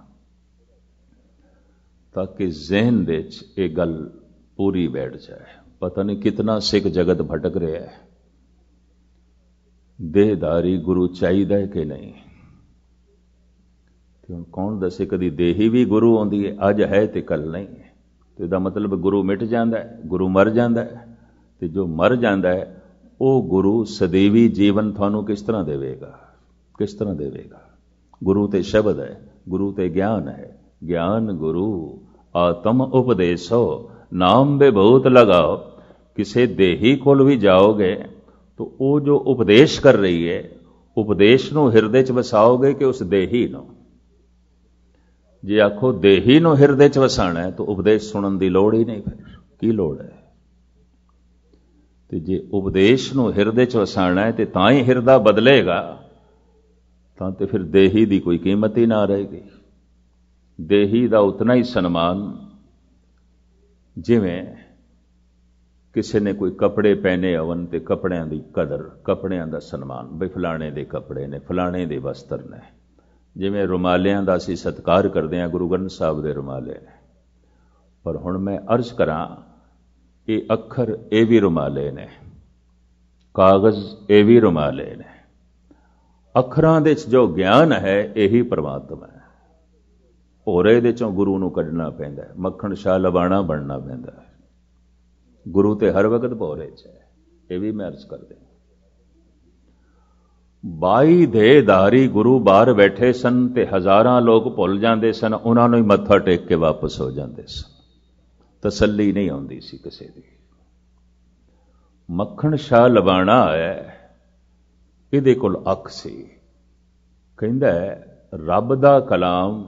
ताकि जहन दे ये गल पूरी बैठ जाए। पता नहीं कितना सिख जगत भटक रहा है, देहधारी गुरु चाहिए कि नहीं। तो कौन दसे कदी देही भी गुरु आउंदी है, अज है तो कल नहीं है। तो इसका मतलब गुरु मिट जाता है, गुरु मर जाता है। तो जो मर जाता है वो गुरु सदैवी जीवन थानू किस तरह देवेगा, किस तरह देवेगा। गुरु ते शब्द है, गुरु ते ज्ञान है। ज्ञान गुरु आत्म उपदेशो, नाम बेभूत लगाओ। किसी देही कोल भी जाओगे तो वो जो उपदेश कर रही है, उपदेश नूं हिरदे च वसाओगे कि उस देही नूं। जे आखो देही नूं हिरदे च वसाना है तो उपदेश सुनन की लोड़ ही नहीं, फिर की लोड़ है। तो जे उपदेश नूं हिरदे च वसाना है तो तां ही हिरदा बदलेगा, तां ते फिर देही की कोई कीमत ही ना रहेगी। देही का उतना ही सन्मान जिवें किसी ने कोई कपड़े पहने होवन ते कपड़ियां की कदर, कपड़ियां का सन्मान, बई फलाने के कपड़े ने, फलाने के वस्त्र ने। जिवें रुमालियां का असीं सत्कार करते हैं, गुरु ग्रंथ साहब के रुमाले ने। पर हुण मैं अर्ज करां, ये अखर ये भी रुमाले ने, कागज ये भी रुमाले ने। अखरां दे जो ज्ञान है यही परमात्मा है। होरे दे चों गुरु नूं कढना पैंदा है, मक्खण शाह लबाणा बनना पैंदा है। गुरु ते हर वक्त भोरे च है, ये भी मैं अर्ज कर दें। 22 देहधारी गुरु बाहर बैठे सन ते हजारां लोग भुल जाते सन, उन्होंने ही मत्था टेक के वापस हो जाते सन। तसल्ली नहीं आती सी किसी की। मक्खण शाह लबाणा है, इहदे कोल अख सी, कहंदा है रब दा कलाम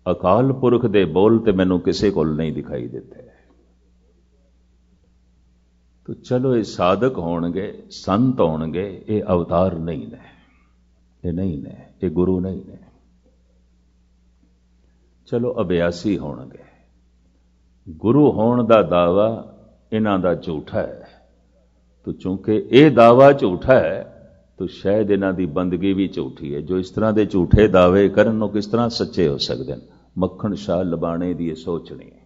अकाल पुरख दे बोल ते मैनूं किसी कोल नहीं दिखाई देते। तो चलो ये साधक होणगे, संत होणगे, ये अवतार नहीं ने, ये नहीं ने, ये गुरु नहीं ने। चलो अभ्यासी होणगे। गुरु होण दा दावा इन्हां दा झूठा है। तो चूंकि ये दावा झूठा है तो शायद इन्हां दी बंदगी भी झूठी है। जो इस तरह के झूठे दावे करन वो किस तरह सच्चे हो सकते हैं। मक्खण शाह लबाणे दी ये सोचनी है।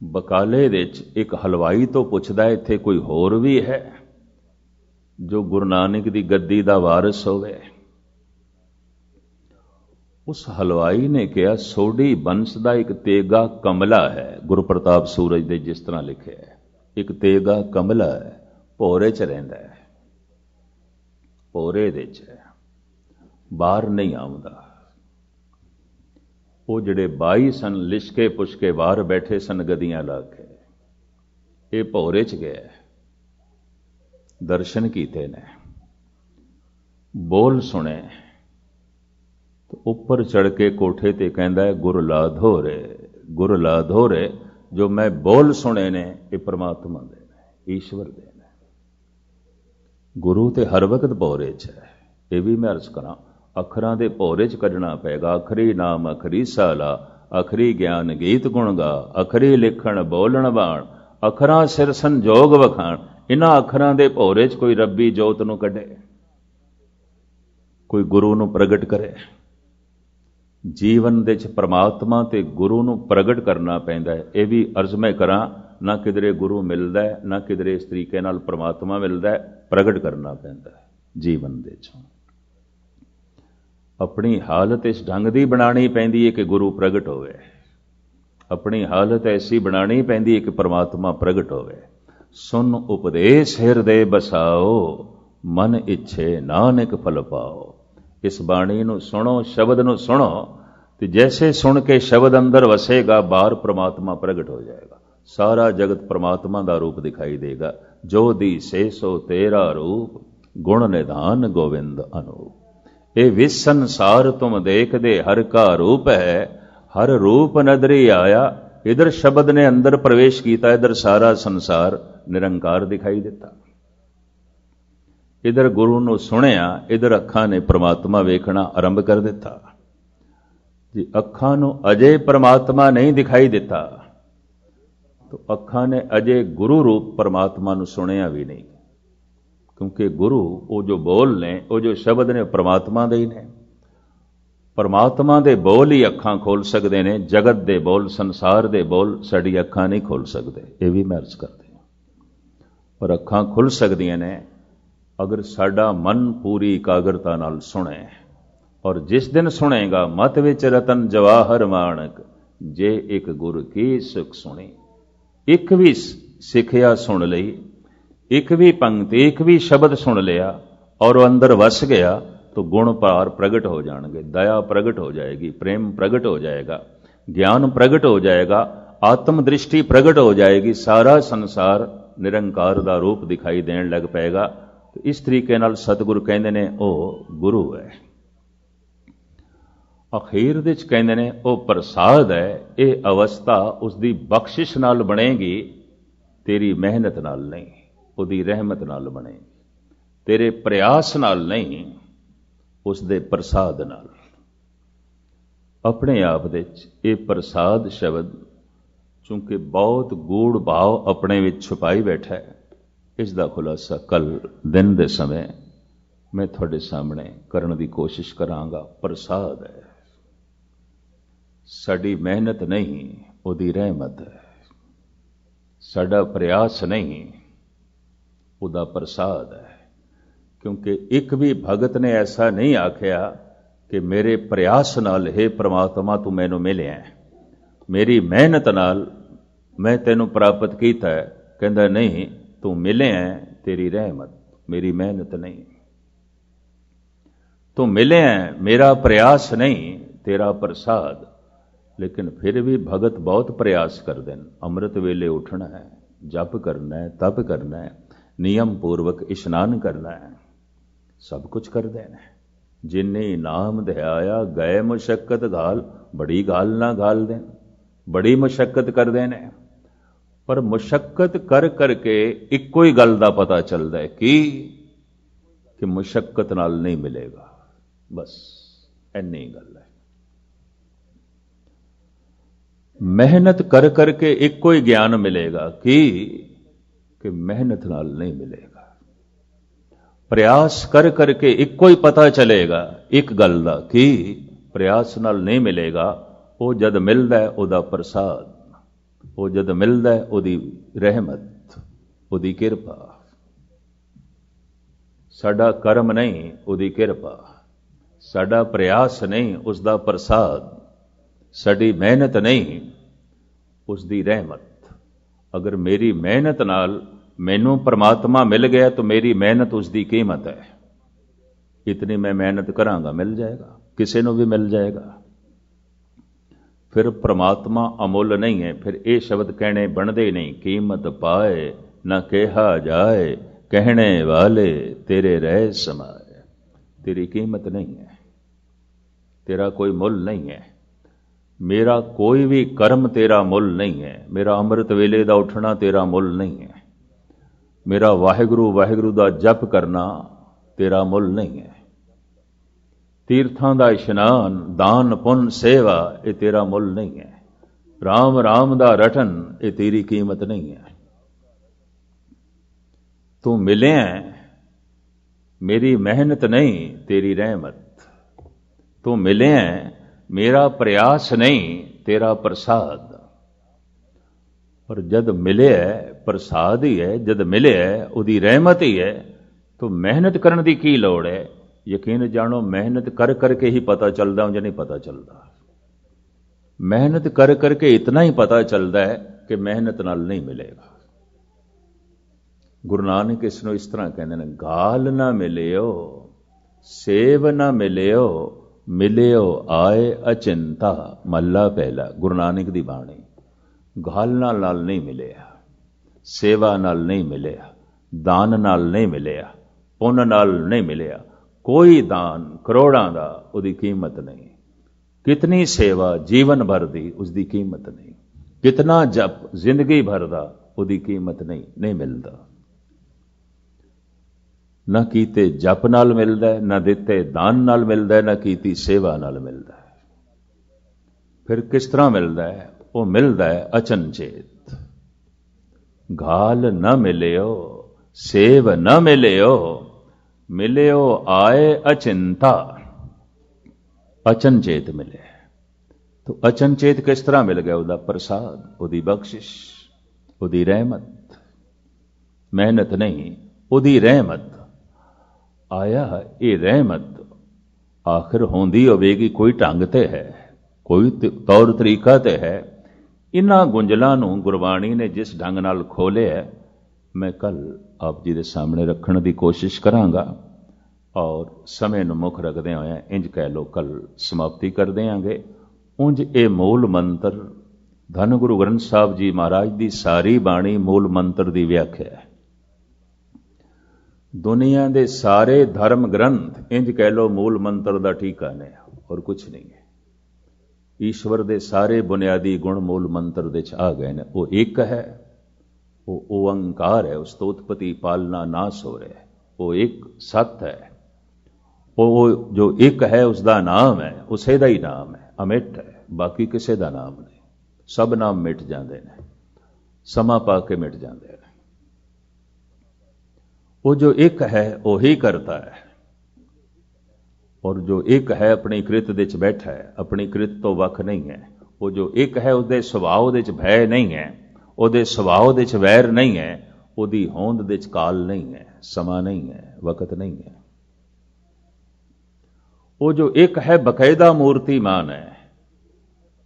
बकाले दे एक हलवाई तो पुछदा इत्थे कोई होर भी है जो गुरु नानक दी गद्दी दा वारिस होवे। उस हलवाई ने कहा सोडी बंस दा एक तेगा कमला है। गुरु प्रताप सूरज दे जिस तरह लिखे है, एक तेगा कमला है, भोरे च रहिंदा है, भोरे दे च है, बाहर नहीं आउंदा। वो जिहड़े 22 सन लिशके पुछके बाहर बैठे सन गद्दियां ला के, ये भोरे च गया, दर्शन कीते ने, बोल सुने, तो ऊपर चढ़ के कोठे ते कहंदा है गुर लाधो रे, गुर लाधो रे। जो मैं बोल सुने ने ये परमात्मा दे ने, ईश्वर दे ने। गुरु ते हर वक्त भोरे च है। ये भी मैं अर्ज करा, अखरां दे भोरे च कढना पेगा। अखरी नाम अखरी साला, अखरी ज्ञान गीत गुण गा, अखरी लिखण बोलण बाण, अखरां सिर संजोग वखाण। इन्हां अखरां दे भोरे च कोई रब्बी जोत नूं कढे, कोई गुरु नूं प्रगट करे। जीवन दे च परमात्मा ते गुरु नूं प्रगट करना पैंदा है। यह भी अर्ज मैं करा, ना किधरे गुरु मिलता है, ना किधरे इस तरीके नाल परमात्मा मिलता है। प्रगट करना पैंदा है जीवन दे च। अपनी हालत इस ढंग दी बनानी पैंदी है कि गुरु प्रगट होवे। अपनी हालत ऐसी बनानी पैंदी है कि परमात्मा प्रगट होवे। सुन उपदेश हिरदे बसाओ, मन इच्छे नानक फल पाओ। इस बाणी ਨੂੰ ਸੁਣੋ, ਸ਼ਬਦ ਨੂੰ ਸੁਣੋ, ਤੇ ਜੈਸੇ ਸੁਣ ਕੇ ਸ਼ਬਦ ਅੰਦਰ ਵਸੇਗਾ, ਬਾਹਰ ਪ੍ਰਮਾਤਮਾ ਪ੍ਰਗਟ ਹੋ ਜਾਏਗਾ। ਸਾਰਾ ਜਗਤ ਪ੍ਰਮਾਤਮਾ ਦਾ ਰੂਪ ਦਿਖਾਈ ਦੇਗਾ। ਜੋ ਦੀ ਸੇ ਸੋ ਤੇਰਾ ਰੂਪ, ਗੁਣ ਨਿਧਾਨ ਗੋਵਿੰਦ ਅਨੂਪ। ਇਹ ਵਿਸ ਸੰਸਾਰ ਤੁਮ ਦੇਖਦੇ ਹਰ ਕਾ ਰੂਪ ਹੈ, ਹਰ ਰੂਪ ਨਦਰੀ ਆਇਆ। ਇਧਰ ਸ਼ਬਦ ਨੇ ਅੰਦਰ ਪ੍ਰਵੇਸ਼ ਕੀਤਾ, ਇਧਰ ਸਾਰਾ ਸੰਸਾਰ ਨਿਰੰਕਾਰ ਦਿਖਾਈ ਦਿੱਤਾ। ਇਧਰ ਗੁਰੂ ਨੂੰ ਸੁਣਿਆ, ਇਧਰ ਅੱਖਾਂ ਨੇ ਪ੍ਰਮਾਤਮਾ ਵੇਖਣਾ ਆਰੰਭ ਕਰ ਦਿੱਤਾ। ਜੀ ਅੱਖਾਂ ਨੂੰ ਅਜੇ ਪ੍ਰਮਾਤਮਾ ਨਹੀਂ ਦਿਖਾਈ ਦਿੱਤਾ, ਤਾਂ ਅੱਖਾਂ ਨੇ ਅਜੇ ਗੁਰੂ ਰੂਪ ਪ੍ਰਮਾਤਮਾ ਨੂੰ ਸੁਣਿਆ ਵੀ ਨਹੀਂ। ਕਿਉਂਕਿ ਗੁਰੂ ਉਹ ਜੋ ਬੋਲ ਨੇ, ਉਹ ਜੋ ਸ਼ਬਦ ਨੇ, ਪ੍ਰਮਾਤਮਾ ਦੇ ਹੀ ਨੇ। ਪਰਮਾਤਮਾ ਦੇ ਬੋਲ ਹੀ ਅੱਖਾਂ ਖੋਲ ਸਕਦੇ ਨੇ। ਜਗਤ ਦੇ ਬੋਲ, ਸੰਸਾਰ ਦੇ ਬੋਲ ਸਾਡੀ ਅੱਖਾਂ ਨਹੀਂ ਖੋਲ ਸਕਦੇ। ਇਹ ਵੀ ਮੈਂ ਅਰਜ਼ ਕਰਦੇ ਹਾਂ। ਪਰ ਅੱਖਾਂ ਖੁੱਲ ਸਕਦੀਆਂ ਨੇ ਅਗਰ ਸਾਡਾ ਮਨ ਪੂਰੀ ਇਕਾਗਰਤਾ ਨਾਲ ਸੁਣੇ। ਔਰ ਜਿਸ ਦਿਨ ਸੁਣੇਗਾ, ਮਤ ਵਿੱਚ ਰਤਨ ਜਵਾਹਰ ਮਾਣਕ, ਜੇ ਇੱਕ ਗੁਰ ਕੀ ਸੁਖ ਸੁਣੀ। ਇੱਕ ਵੀ ਸਿੱਖਿਆ ਸੁਣ ਲਈ, ਇੱਕ ਵੀ ਪੰਕਤੀ, ਇੱਕ ਵੀ ਸ਼ਬਦ ਸੁਣ ਲਿਆ ਔਰ ਉਹ ਅੰਦਰ ਵਸ ਗਿਆ, तो गुण पार प्रगट हो जाएंगे, दया प्रगट हो जाएगी, प्रेम प्रगट हो जाएगा, ज्ञान प्रगट हो जाएगा, आत्म दृष्टि प्रगट हो जाएगी। सारा संसार निरंकार दा रूप दिखाई देन लग पेगा। तो इस तरीके नाल सतगुरु कहंदे ने ओ गुरु है। अखीर दे च कहंदे ने ओ प्रसाद है। ये अवस्था उसकी बख्शिश नाल बनेगी, तेरी मेहनत नाल नहीं, उसकी रहमत नाल बनेगी, तेरे प्रयास नाल नहीं, उसदे प्रसाद नाल। अपने आप दे ये प्रसाद शब्द चूंकि बहुत गूढ़ भाव अपने विच छुपाई बैठा है, इसका खुलासा कल दिन दे समय मैं थोड़े सामने करने की कोशिश करांगा। प्रसाद है, साडी मेहनत नहीं, उहदी रहमत है। साडा प्रयास नहीं, उहदा प्रसाद है। क्योंकि एक भी भगत ने ऐसा नहीं आख्या कि मेरे प्रयास नाल हे परमात्मा तू मैनू मिलिया है, मेरी मेहनत नाल मैं तेनू प्राप्त किया है। कहंदा नहीं, तू मिले है, तेरी रहमत, मेरी मेहनत नहीं। तू मिले है, मेरा प्रयास नहीं, तेरा प्रसाद। लेकिन फिर भी भगत बहुत प्रयास करते हैं। अमृत वेले उठना है, जप करना है, तप करना है, नियम पूर्वक इशनान करना है, सब कुछ कर देना। जिन्ने नाम ध्याया गए मुशक्कत घाल, बड़ी गाल ना गाल देन, बड़ी मुशक्कत कर देने। पर मुशक्कत कर करके इको ही गल दा पता चलता है कि मुशक्कत नाल नहीं मिलेगा। बस इन्नी गल है। मेहनत कर करके इको ही ज्ञान मिलेगा कि मेहनत नाल नहीं मिलेगा। प्रयास कर करके इको ही पता चलेगा एक गल दा कि प्रयास नाल नहीं मिलेगा। वो जद मिलदा है उहदा प्रसाद, वो जद मिलदा है उहदी रहमत, उहदी किरपा। साडा कर्म नहीं, उहदी किरपा। साडा प्रयास नहीं, उसदा प्रसाद। साडी मेहनत नहीं, उसदी रहमत। अगर मेरी मेहनत नाल मैनू परमात्मा मिल गया तो मेरी मेहनत उसकी कीमत है। इतनी मैं मेहनत करांगा, मिल जाएगा, किसी को भी मिल जाएगा। फिर परमात्मा अमुल नहीं है। फिर ये शब्द कहने बनते नहीं। कीमत पाए न कहा जाए, कहने वाले तेरे रह समाए। तेरी कीमत नहीं है, तेरा कोई मुल नहीं है, मेरा कोई भी कर्म तेरा मुल नहीं है, मेरा अमृत वेले का उठना तेरा मुल नहीं है, मेरा वाहिगुरु वाहिगुरु का जप करना तेरा मुल नहीं है, तीर्थां का इशनान, दान पुन सेवा ये तेरा मुल नहीं है, राम राम का रटन ये तेरी कीमत नहीं है। तू मिले है, मेरी मेहनत नहीं, तेरी रहमत। तू मिले है, मेरा प्रयास नहीं, तेरा प्रसाद। और जद मिले है प्रसाद ही है, जद मिले है उहदी रहमत ही है, तो मेहनत करने की की लोड़ है। यकीन जानो मेहनत कर करके ही पता चलता, मुझे नहीं पता चलता। मेहनत कर करके इतना ही पता चलता है कि मेहनत नाल नहीं मिलेगा। ਗੁਰੂ ਨਾਨਕ ਇਸ ਨੂੰ ਇਸ ਤਰ੍ਹਾਂ ਕਹਿੰਦੇ ਨੇ, ਗਾਲ ਨਾ ਮਿਲਿਓ ਸੇਵ ਨਾ ਮਿਲਿਓ, ਮਿਲਿਓ ਆਏ ਅਚਿੰਤਾ। ਮਹੱਲਾ ਪਹਿਲਾ, ਗੁਰੂ ਨਾਨਕ ਦੀ ਬਾਣੀ। ਗਾਲਣਾ ਨਾਲ ਨਹੀਂ ਮਿਲਿਆ, ਸੇਵਾ ਨਾਲ ਨਹੀਂ ਮਿਲਿਆ, ਦਾਨ ਨਾਲ ਨਹੀਂ ਮਿਲਿਆ, ਪੁੰਨ ਨਾਲ ਨਹੀਂ ਮਿਲਿਆ। ਕੋਈ ਦਾਨ ਕਰੋੜਾਂ ਦਾ, ਉਹਦੀ ਕੀਮਤ ਨਹੀਂ। ਕਿਤਨੀ ਸੇਵਾ ਜੀਵਨ ਭਰ ਦੀ, ਉਸਦੀ ਕੀਮਤ ਨਹੀਂ। ਕਿਤਨਾ ਜਪ ਜ਼ਿੰਦਗੀ ਭਰ ਦਾ, ਉਹਦੀ ਕੀਮਤ ਨਹੀਂ ਮਿਲਦਾ। ਨਾ ਕੀਤੇ ਜਪ ਨਾਲ ਮਿਲਦਾ ਹੈ, ਨਾ ਦਿੱਤੇ ਦਾਨ ਨਾਲ ਮਿਲਦਾ ਹੈ, ਨਾ ਕੀਤੀ ਸੇਵਾ ਨਾਲ ਮਿਲਦਾ ਹੈ। ਫਿਰ ਕਿਸ ਤਰ੍ਹਾਂ ਮਿਲਦਾ ਹੈ? ਉਹ ਮਿਲਦਾ ਹੈ ਅਚਨਚੇਤ। ਗਾਲ ਨਾ ਮਿਲਿਓ ਸੇਵ ਨਾ ਮਿਲਿਓ, ਮਿਲਿਓ ਆਏ ਅਚਿੰਤਾ। ਅਚਨਚੇਤ ਮਿਲੇ। ਤਾਂ ਅਚਨਚੇਤ ਕਿਸ ਤਰ੍ਹਾਂ ਮਿਲ ਗਿਆ? ਉਹਦਾ ਪ੍ਰਸਾਦ, ਉਹਦੀ ਬਖਸ਼ਿਸ਼, ਉਹਦੀ ਰਹਿਮਤ। ਮਿਹਨਤ ਨਹੀਂ, ਉਹਦੀ ਰਹਿਮਤ। ਆਇਆ ਇਹ ਰਹਿਮਤ ਆਖਿਰ ਹੁੰਦੀ ਹੋਵੇਗੀ ਕੋਈ ਢੰਗ ਤੇ ਹੈ, ਕੋਈ ਤੌਰ ਤਰੀਕਾ ਤੇ ਹੈ। ਇਹਨਾਂ ਗੁੰਝਲਾਂ ਨੂੰ ਗੁਰਬਾਣੀ ਨੇ ਜਿਸ ਢੰਗ ਨਾਲ ਖੋਲ੍ਹਿਆ, ਮੈਂ ਕੱਲ ਆਪ ਜੀ ਦੇ ਸਾਹਮਣੇ ਰੱਖਣ ਦੀ ਕੋਸ਼ਿਸ਼ ਕਰਾਂਗਾ। ਔਰ ਸਮੇਂ ਨੂੰ ਮੁੱਖ ਰੱਖਦੇ ਹੋਏ ਇੰਜ ਕਹਿ ਲਓ ਕੱਲ ਸਮਾਪਤੀ ਕਰ ਦਿਆਂਗੇ। ਉਂਝ ਇਹ ਮੂਲ ਮੰਤਰ ਧੰਨ ਗੁਰੂ ਗ੍ਰੰਥ ਸਾਹਿਬ ਜੀ ਮਹਾਰਾਜ ਦੀ ਸਾਰੀ ਬਾਣੀ ਮੂਲ ਮੰਤਰ ਦੀ ਵਿਆਖਿਆ ਹੈ। ਦੁਨੀਆ ਦੇ ਸਾਰੇ ਧਰਮ ਗ੍ਰੰਥ ਇੰਜ ਕਹਿ ਲਓ ਮੂਲ ਮੰਤਰ ਦਾ ਟੀਕਾ ਨੇ, ਔਰ ਕੁਛ ਨਹੀਂ ਹੈ। ਈਸ਼ਵਰ ਦੇ ਸਾਰੇ ਬੁਨਿਆਦੀ ਗੁਣ ਮੂਲ ਮੰਤਰ ਦੇ ਚ ਆ ਗਏ ਨੇ। ਉਹ ਇੱਕ ਹੈ, ਉਹ ਓੰਕਾਰ ਹੈ, ਉਸ ਤੋਂ ਉਤਪਤੀ ਪਾਲਣਾ ਨਾਸ ਹੋ ਰਿਹਾ। ਉਹ ਇੱਕ ਸੱਤ ਹੈ, ਉਹ ਜੋ ਇੱਕ ਹੈ ਉਸ ਦਾ ਨਾਮ ਹੈ, ਉਸੇ ਦਾ ਹੀ ਨਾਮ ਹੈ, ਅਮਿਟ ਹੈ, ਬਾਕੀ ਕਿਸੇ ਦਾ ਨਾਮ ਨਹੀਂ। ਸਭ ਨਾਮ ਮਿਟ ਜਾਂਦੇ ਨੇ, ਸਮਾਂ ਪਾ ਕੇ ਮਿਟ ਜਾਂਦੇ ਨੇ। ਉਹ ਜੋ ਇੱਕ ਹੈ ਉਹੀ ਕਰਤਾ ਹੈ, ਔਰ ਜੋ ਇੱਕ ਹੈ ਆਪਣੀ ਕ੍ਰਿਤ ਦੇ ਚ ਬੈਠਾ ਹੈ, ਆਪਣੀ ਕ੍ਰਿਤ ਤੋਂ ਵੱਖ ਨਹੀਂ ਹੈ। ਉਹ ਜੋ ਇੱਕ ਹੈ ਉਹਦੇ ਸੁਭਾਅ ਦੇ ਚ ਭੈ ਨਹੀਂ ਹੈ, ਉਹਦੇ ਸੁਭਾਅ ਦੇ ਚ ਵੈਰ ਨਹੀਂ ਹੈ, ਉਹਦੀ ਹੋਂਦ ਦੇ ਚ ਕਾਲ ਨਹੀਂ ਹੈ, ਸਮਾਂ ਨਹੀਂ ਹੈ, ਵਕਤ ਨਹੀਂ ਹੈ। ਉਹ ਜੋ ਇੱਕ ਹੈ ਬਕਾਇਦਾ ਮੂਰਤੀਮਾਨ ਹੈ,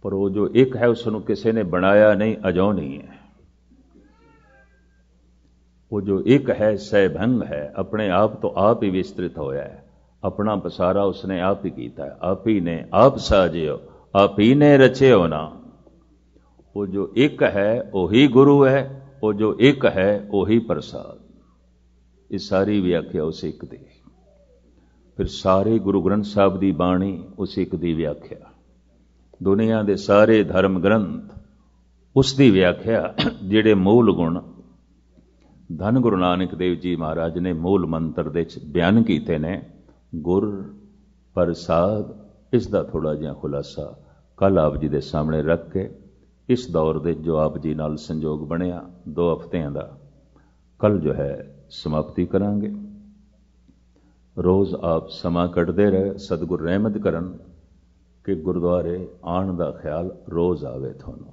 ਪਰ ਉਹ ਜੋ ਇੱਕ ਹੈ ਉਸ ਨੂੰ ਕਿਸੇ ਨੇ ਬਣਾਇਆ ਨਹੀਂ, ਅਜੋ ਨਹੀਂ ਹੈ। ਉਹ ਜੋ ਇੱਕ ਹੈ ਸਹਿਭੰਗ ਹੈ, ਆਪਣੇ ਆਪ ਤੋਂ ਆਪ ਹੀ ਵਿਸਤ੍ਰਿਤ ਹੋਇਆ ਹੈ। ਆਪਣਾ ਪਸਾਰਾ ਉਸਨੇ ਆਪ ਹੀ ਕੀਤਾ ਹੈ, ਆਪ ਹੀ ਨੇ ਆਪ ਸਾਜਿਓ, ਆਪ ਹੀ ਨੇ ਰਚਿਓ ਨਾ। ਉਹ ਜੋ ਇੱਕ ਹੈ ਉਹੀ ਗੁਰੂ ਹੈ, ਉਹ ਜੋ ਇੱਕ ਹੈ ਉਹੀ ਪ੍ਰਸਾਦ। ਇਹ ਸਾਰੀ ਵਿਆਖਿਆ ਉਸ ਇੱਕ ਦੀ। ਫਿਰ ਸਾਰੇ ਗੁਰੂ ਗ੍ਰੰਥ ਸਾਹਿਬ ਦੀ ਬਾਣੀ ਉਸ ਇੱਕ ਦੀ ਵਿਆਖਿਆ। ਦੁਨੀਆ ਦੇ ਸਾਰੇ ਧਰਮ ਗ੍ਰੰਥ ਉਸ ਦੀ ਵਿਆਖਿਆ। ਜਿਹੜੇ ਮੂਲ ਗੁਣ ਧੰਨ ਗੁਰੂ ਨਾਨਕ ਦੇਵ ਜੀ ਮਹਾਰਾਜ ਨੇ ਮੂਲ ਮੰਤਰ ਦੇ ਵਿੱਚ ਬਿਆਨ ਕੀਤੇ ਨੇ, ਗੁਰ ਪ੍ਰਸਾਦ, ਇਸ ਦਾ ਥੋੜਾ ਜਿਹਾ ਖੁਲਾਸਾ ਕੱਲ ਆਪ ਜੀ ਦੇ ਸਾਹਮਣੇ ਰੱਖ ਕੇ ਇਸ ਦੌਰ ਦੇ ਜੋ ਆਪ ਜੀ ਨਾਲ ਸੰਜੋਗ ਬਣਿਆ 2 ਹਫ਼ਤਿਆਂ ਦਾ, ਕੱਲ ਜੋ ਹੈ ਸਮਾਪਤੀ ਕਰਾਂਗੇ। ਰੋਜ਼ ਆਪ ਸਮਾਂ ਕੱਢਦੇ ਰਹੇ, ਸਤਿਗੁਰ ਰਹਿਮਤ ਕਰਨ ਕਿ ਗੁਰਦੁਆਰੇ ਆਉਣ ਦਾ ਖਿਆਲ ਰੋਜ਼ ਆਵੇ ਤੁਹਾਨੂੰ।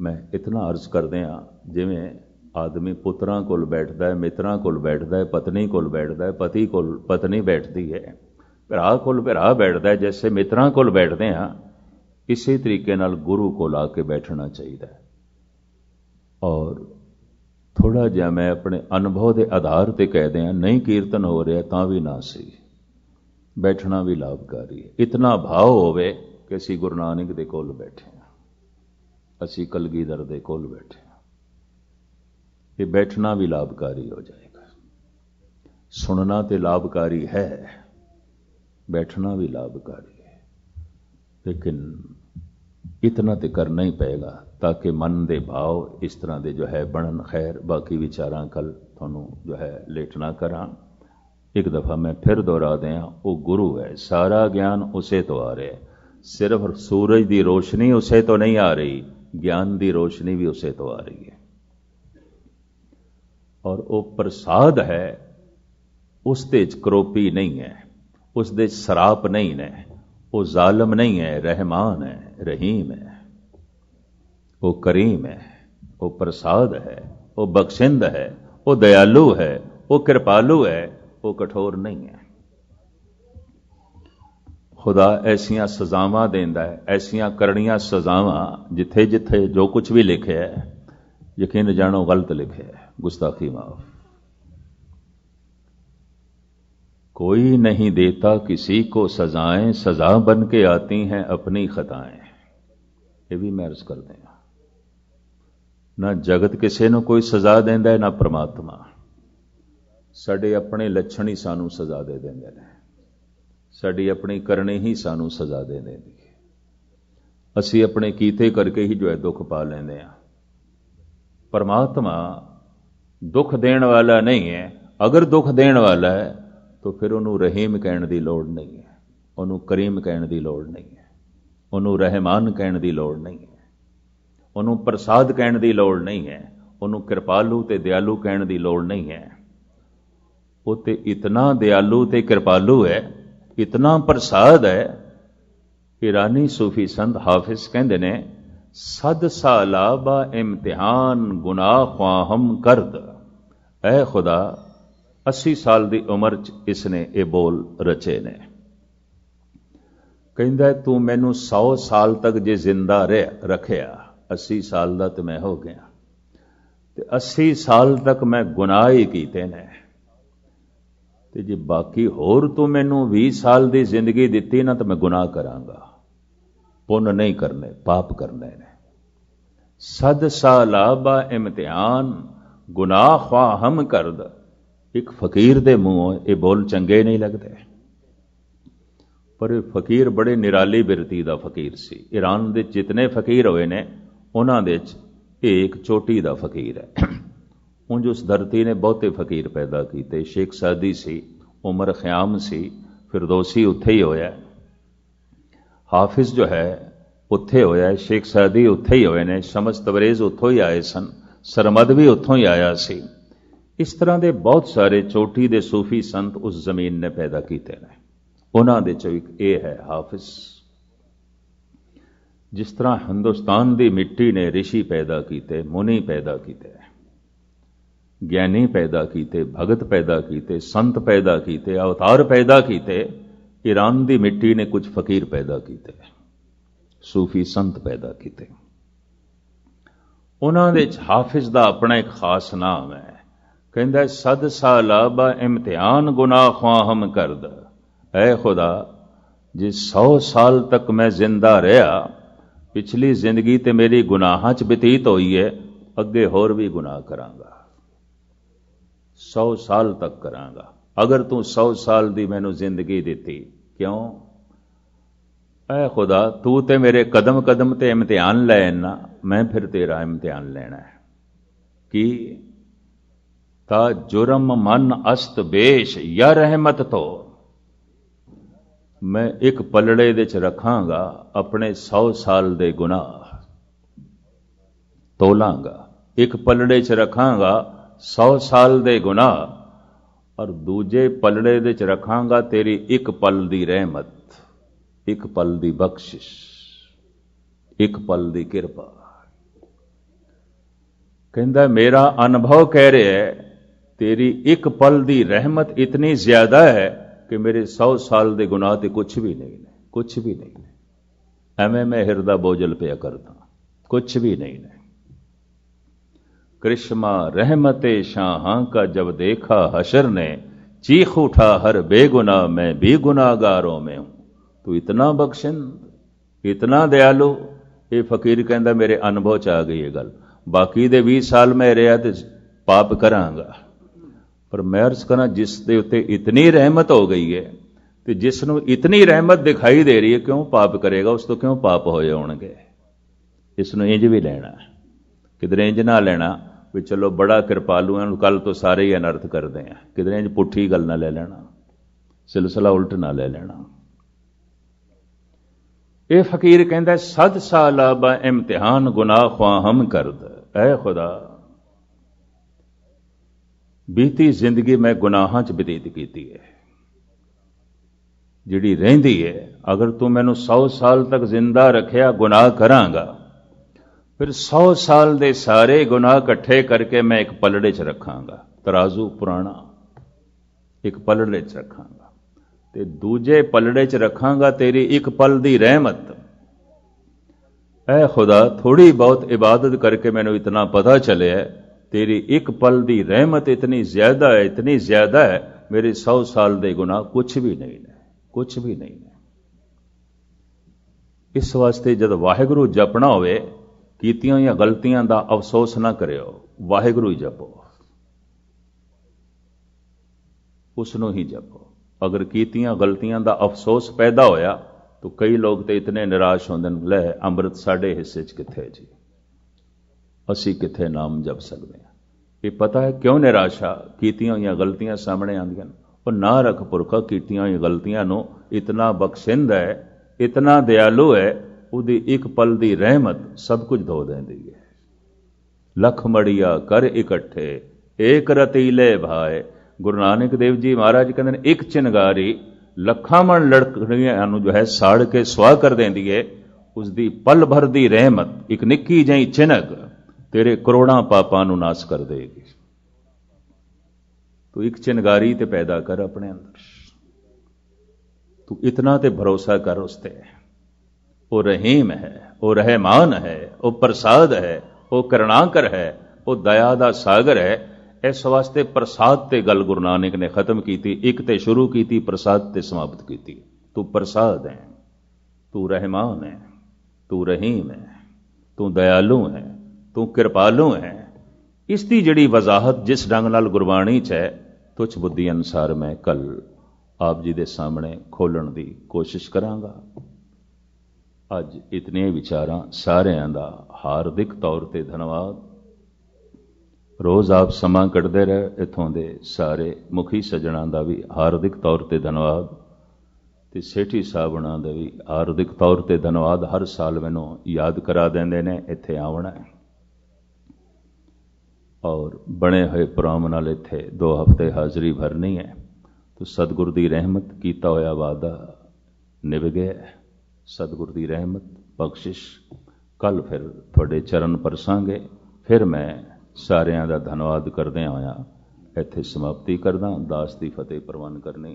ਮੈਂ ਇਤਨਾ ਅਰਜ਼ ਕਰਦੇ ਹਾਂ, ਜਿਵੇਂ ਆਦਮੀ ਪੁੱਤਰਾਂ ਕੋਲ ਬੈਠਦਾ ਹੈ, ਮਿੱਤਰਾਂ ਕੋਲ ਬੈਠਦਾ ਹੈ, ਪਤਨੀ ਕੋਲ ਬੈਠਦਾ ਹੈ, ਪਤੀ ਕੋਲ ਪਤਨੀ ਬੈਠਦੀ ਹੈ, ਭਰਾ ਕੋਲ ਭਰਾ ਬੈਠਦਾ ਹੈ, ਜੈਸੇ ਮਿੱਤਰਾਂ ਕੋਲ ਬੈਠਦੇ ਹਾਂ, ਇਸੇ ਤਰੀਕੇ ਨਾਲ ਗੁਰੂ ਕੋਲ ਆ ਕੇ ਬੈਠਣਾ ਚਾਹੀਦਾ ਹੈ। ਔਰ ਥੋੜਾ ਜਿਹਾ ਮੈਂ ਆਪਣੇ ਅਨੁਭਵ ਦੇ ਆਧਾਰ ਤੇ ਕਹਿ ਦਿਆਂ, ਨਹੀਂ ਕੀਰਤਨ ਹੋ ਰਿਹਾ ਤਾਂ ਵੀ ਨਾ ਸੀ, ਬੈਠਣਾ ਵੀ ਲਾਭਕਾਰੀ ਹੈ। ਇਤਨਾ ਭਾਵ ਹੋਵੇ ਕਿ ਅਸੀਂ ਗੁਰੂ ਨਾਨਕ ਦੇ ਕੋਲ ਬੈਠੇ ਹਾਂ, ਅਸੀਂ ਕਲਗੀਧਰ ਦੇ ਕੋਲ ਬੈਠੇ ਹਾਂ, ਇਹ ਬੈਠਣਾ ਵੀ ਲਾਭਕਾਰੀ ਹੋ ਜਾਏਗਾ। ਸੁਣਨਾ ਤੇ ਲਾਭਕਾਰੀ ਹੈ, ਬੈਠਣਾ ਵੀ ਲਾਭਕਾਰੀ ਹੈ, ਲੇਕਿਨ ਇਤਨਾ ਤੇ ਕਰਨਾ ਹੀ ਪਏਗਾ ਤਾਂ ਕਿ ਮਨ ਦੇ ਭਾਵ ਇਸ ਤਰ੍ਹਾਂ ਦੇ ਜੋ ਹੈ ਬਣਨ। ਖੈਰ, ਬਾਕੀ ਵਿਚਾਰਾਂ ਕੱਲ ਤੁਹਾਨੂੰ ਜੋ ਹੈ ਲੇਟਣਾ ਕਰਾਂ। ਇੱਕ ਦਫਾ ਮੈਂ ਫਿਰ ਦੁਹਰਾ ਦਿਆਂ, ਉਹ ਗੁਰੂ ਹੈ, ਸਾਰਾ ਗਿਆਨ ਉਸੇ ਤੋਂ ਆ ਰਿਹਾ। ਸਿਰਫ ਸੂਰਜ ਦੀ ਰੋਸ਼ਨੀ ਉਸੇ ਤੋਂ ਨਹੀਂ ਆ ਰਹੀ, ਗਿਆਨ ਦੀ ਰੋਸ਼ਨੀ ਵੀ ਉਸੇ ਤੋਂ ਆ ਰਹੀ ਹੈ। ਔਰ ਉਹ ਪ੍ਰਸਾਦ ਹੈ, ਉਸ ਦੇ ਚ ਕਰੋਪੀ ਨਹੀਂ ਹੈ, ਉਸ ਦੇ ਚ ਸਰਾਪ ਨਹੀਂ ਹੈ, ਉਹ ਜ਼ਾਲਮ ਨਹੀਂ ਹੈ, ਰਹਿਮਾਨ ਹੈ, ਰਹੀਮ ਹੈ, ਉਹ ਕਰੀਮ ਹੈ, ਉਹ ਪ੍ਰਸਾਦ ਹੈ, ਉਹ ਬਖਸ਼ਿੰਦ ਹੈ, ਉਹ ਦਇਆਲੂ ਹੈ, ਉਹ ਕਿਰਪਾਲੂ ਹੈ, ਉਹ ਕਠੋਰ ਨਹੀਂ ਹੈ। ਖੁਦਾ ਐਸੀਆਂ ਸਜ਼ਾਵਾਂ ਦਿੰਦਾ ਹੈ, ਐਸੀਆਂ ਕਰਨੀਆਂ ਸਜ਼ਾਵਾਂ, ਜਿੱਥੇ ਜਿੱਥੇ ਜੋ ਕੁਝ ਵੀ ਲਿਖਿਆ ਹੈ, ਯਕੀਨ ਜਾਣੋ ਗਲਤ ਲਿਖਿਆ ਹੈ, गुस्ताखी माफ। कोई नहीं देता किसी को सजाएं, सजा बन के आती हैं अपनी खताएं। ये भी मैं अर्ज कर दें, ना जगत किसी ਨੂੰ कोई सजा देंदा है, ना परमात्मा। ਸਾਡੇ ਆਪਣੇ ਲੱਛਣ ਹੀ ਸਾਨੂੰ ਸਜ਼ਾ ਦੇ ਦਿੰਦੇ ਨੇ, ਸਾਡੀ ਆਪਣੀ ਕਰਨੀ ਹੀ ਸਾਨੂੰ ਸਜ਼ਾ ਦੇ ਦਿੰਦੀ ਹੈ। ਅਸੀਂ ਆਪਣੇ ਕੀਤੇ ਕਰਕੇ ਹੀ ਜੋ ਹੈ ਦੁੱਖ ਪਾ ਲੈਂਦੇ ਹਾਂ। परमात्मा दुख देने वाला नहीं है। अगर दुख देने वाला है तो फिर उन्होंने रहीम कहने की लोड़ नहीं है, उन्होंने करीम कहने की लोड़ नहीं है, उन्होंने रहमान कहने की लोड़ नहीं है, उन्होंने प्रसाद कहने की लोड़ नहीं है, उन्होंने कृपालु ते दयालु कहने की लोड़ नहीं है। वो तो इतना दयालु ते कृपालु है, इतना प्रसाद है। ईरानी सूफी संत हाफिज कहते ने, सद सालाबा इम्तिहान गुनाह ख्वाहम करद। ऐ खुदा 80 साल की उम्र च इसने ये बोल रचे ने। कहता है तू मैनू 100 साल तक जे जिंदा रखिया, 80 साल का तो मैं हो गया, ते 80 साल तक मैं गुनाह ही कीते ने, ते जे बाकी होर तू मैनू 20 साल की जिंदगी दिती ना तो मैं गुनाह करांगा, पुण्य नहीं करने, पाप करने ने। सद सालाबा इम्तिहान गुनाह ख्वाहम करद। एक फकीर दे मूँहों ये बोल चंगे नहीं लगते, पर फकीर बड़े निराली बिरती का फकीर सी। ईरान दे जितने फकीर होए ने उन्हां दे एक चोटी का फकीर है। उंज उस धरती ने बहुते फकीर पैदा किए। शेख सादी सी, उमर ख्याम सी, फिरदौसी उत्थे ही होया, हाफिज जो है उत्थे होया, शेख सादी उत्थे ही होए ने, शमस तबरेज उत्थों ही आए सन, सरमद भी उत्थों ही आया सी। इस तरह के बहुत सारे चोटी दे सूफी संत उस जमीन ने पैदा किए हैं। उन्होंने दे चो एक ये है हाफिज। जिस तरह हिंदुस्तान की मिट्टी ने ऋषि पैदा किए, मुनि पैदा किए, ज्ञानी पैदा किए, भगत पैदा किए, संत पैदा किए, अवतार पैदा किए, ईरान की मिट्टी ने कुछ फकीर पैदा किए, सूफी संत पैदा किए। उन्होंने हाफिज का अपना एक खास नाम है। कहता सद सालाबा इम्तिहान गुनाह ख्वाहम करद। ऐ खुदा जे 100 साल तक मैं जिंदा रहा, पिछली जिंदगी तो मेरी गुनाहां च बतीत हुई है, अगे होर भी गुनाह करांगा, 100 साल तक करांगा। अगर तू 100 साल की मैनू जिंदगी दी, क्यों? ऐ खुदा तू ते मेरे कदम कदम ते इम्तिहान लैना, मैं फिर तेरा इम्तिहान लेना है। कि ता जुर्म मन अस्त बेश या रहमत तो, मैं एक पलड़े दे च रखांगा अपने 100 साल दे गुनाह, तोलांगा। एक पलड़े च रखांगा 100 साल दे गुनाह, और दूजे पलड़े दे च रखांगा तेरी एक पल दी रहमत, एक पल दी बख्शिश, एक पल दी किरपा। कहता मेरा अनुभव कह रहा है तेरी एक पल दी रहमत इतनी ज्यादा है कि मेरे 100 साल के गुनाह ते कुछ भी नहीं ने, कुछ भी नहीं ने। एवं मैं हिरदा बोझल पिया करता, कुछ भी नहीं ने। कृष्मा रहमते शाहां का जब देखा हशर ने, चीख उठा हर बेगुनाह मैं भी गुनाहगारों में हूं। तू इतना बख्शिंद, इतना दयालु। ये फकीर कहता मेरे अनुभव च आ गई है गल, बाकी दे 20 साल मैं रहा तो पाप करांगा, पर मैं अर्ज करा जिस दे उत्ते इतनी रहमत हो गई है, तो जिसनों इतनी रहमत दिखाई दे रही है, क्यों पाप करेगा? उस तो क्यों पाप होए होणगे? इसनों इंज भी लेना, किधरे इंज ना लेना भी चलो बड़ा कृपालु है, कल तो सारे ही अनर्थ करते हैं। किधरे इंज पुठी गल ना ले लेना, सिलसिला उल्ट ना ले लेना। ये फकीर कहता सद सालाबा इम्तिहान गुनाह ख्वाहम करद। ऐ खुदा बीती जिंदगी मैं गुनाहां च बतीत की है, जिहड़ी रहिंदी है, अगर तू मैनू 100 साल तक जिंदा रखिया गुनाह करांगा, फिर 100 साल दे सारे गुनाह इकट्ठे करके मैं एक पलड़े च रखांगा, तराजू पुराना एक पलड़े च रखांगा, ते दूजे पलड़े च रखांगा तेरी एक पल दी रहमत। ऐ खुदा थोड़ी बहुत इबादत करके मैनू इतना पता चले तेरी एक पल दी रहमत इतनी ज्यादा है, मेरे 100 साल दे गुनाह कुछ भी नहीं ने, कुछ भी नहीं ने। इस वास्ते जब वाहिगुरू जपना होवे, कीतियां या गलतियां दा अफसोस ना करियो, वाहिगुरू ही जपो, उसनों ही जपो। अगर कीतियां गलतियां दा अफसोस पैदा होया तो कई लोग तो इतने निराश होंदे ने, लै अमृत साडे हिस्से च किथे जी, असी किथे नाम जप सकते हैं। ये पता है क्यों निराशा? कीतियां हुई गलतियां सामने आंदियां। और ना रख पुरखा कीतियां हुई गलतियां नूं इतना बख्शिंद है, इतना दयालु है, उहदी एक पल दी रहमत सब कुछ धो देंदी है। लख मड़िया कर इकट्ठे एक रतीले भाए। गुरु नानक देव जी महाराज कहते हैं एक चिनगारी लखां मन लड़कियां नूं जो है साड़ के सुआह कर देंदी है। उसकी पल भर दी रहमत एक निक्की जही चिनक तेरे करोड़ां पापां नूं नाश कर देगी। तो एक चिनगारी ते पैदा कर अपने अंदर, तू इतना ते भरोसा कर उसते। वो रहीम है, वो रहमान है, वो प्रसाद है, वो करुणाकर है, वो दया दा सागर है। इस वास्ते प्रसाद ते गल गुरु नानक ने खत्म की, एक ते शुरू की, प्रसाद ते समाप्त की। तू प्रसाद है, तू रहमान है, तू रहीम है, तू दयालु है, तू कृपालु है। इसकी जिहड़ी वजाहत जिस ढंग नाल गुरबाणी च है, तुच्छ बुद्धि अनुसार मैं कल आप जी दे सामने खोलण दी कोशिश करांगा। अज इतने विचारां सारिਆਂ दा हार्दिक तौर ते धन्यवाद। रोज़ आप समा कढ़दे रहे, इत्थों दे सारे मुखी सज्जणां दा भी हार्दिक तौर ते धन्यवाद, ते सेठी साहबां दा भी हार्दिक तौर ते धन्यवाद। हर साल मैनूं याद करा देंदे ने इत्थे आवणा है, और बने हुए प्रोग्राम नाल इत्थे 2 हफ्ते हाज़री भरनी है। तो सतगुर दी रहमत कीता होया वादा निभ गया। सतगुर दी रहमत बख्शिश कल फिर तुहाडे चरण परसांगे। फिर मैं सारिਆਂ ਦਾ धन्यवाद करदे होया इत्थे समाप्ति करदा। दास दी फतेह प्रवान करनी।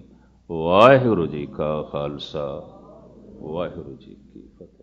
वाहिगुरू जी का खालसा, वाहिगुरू जी की फतेह।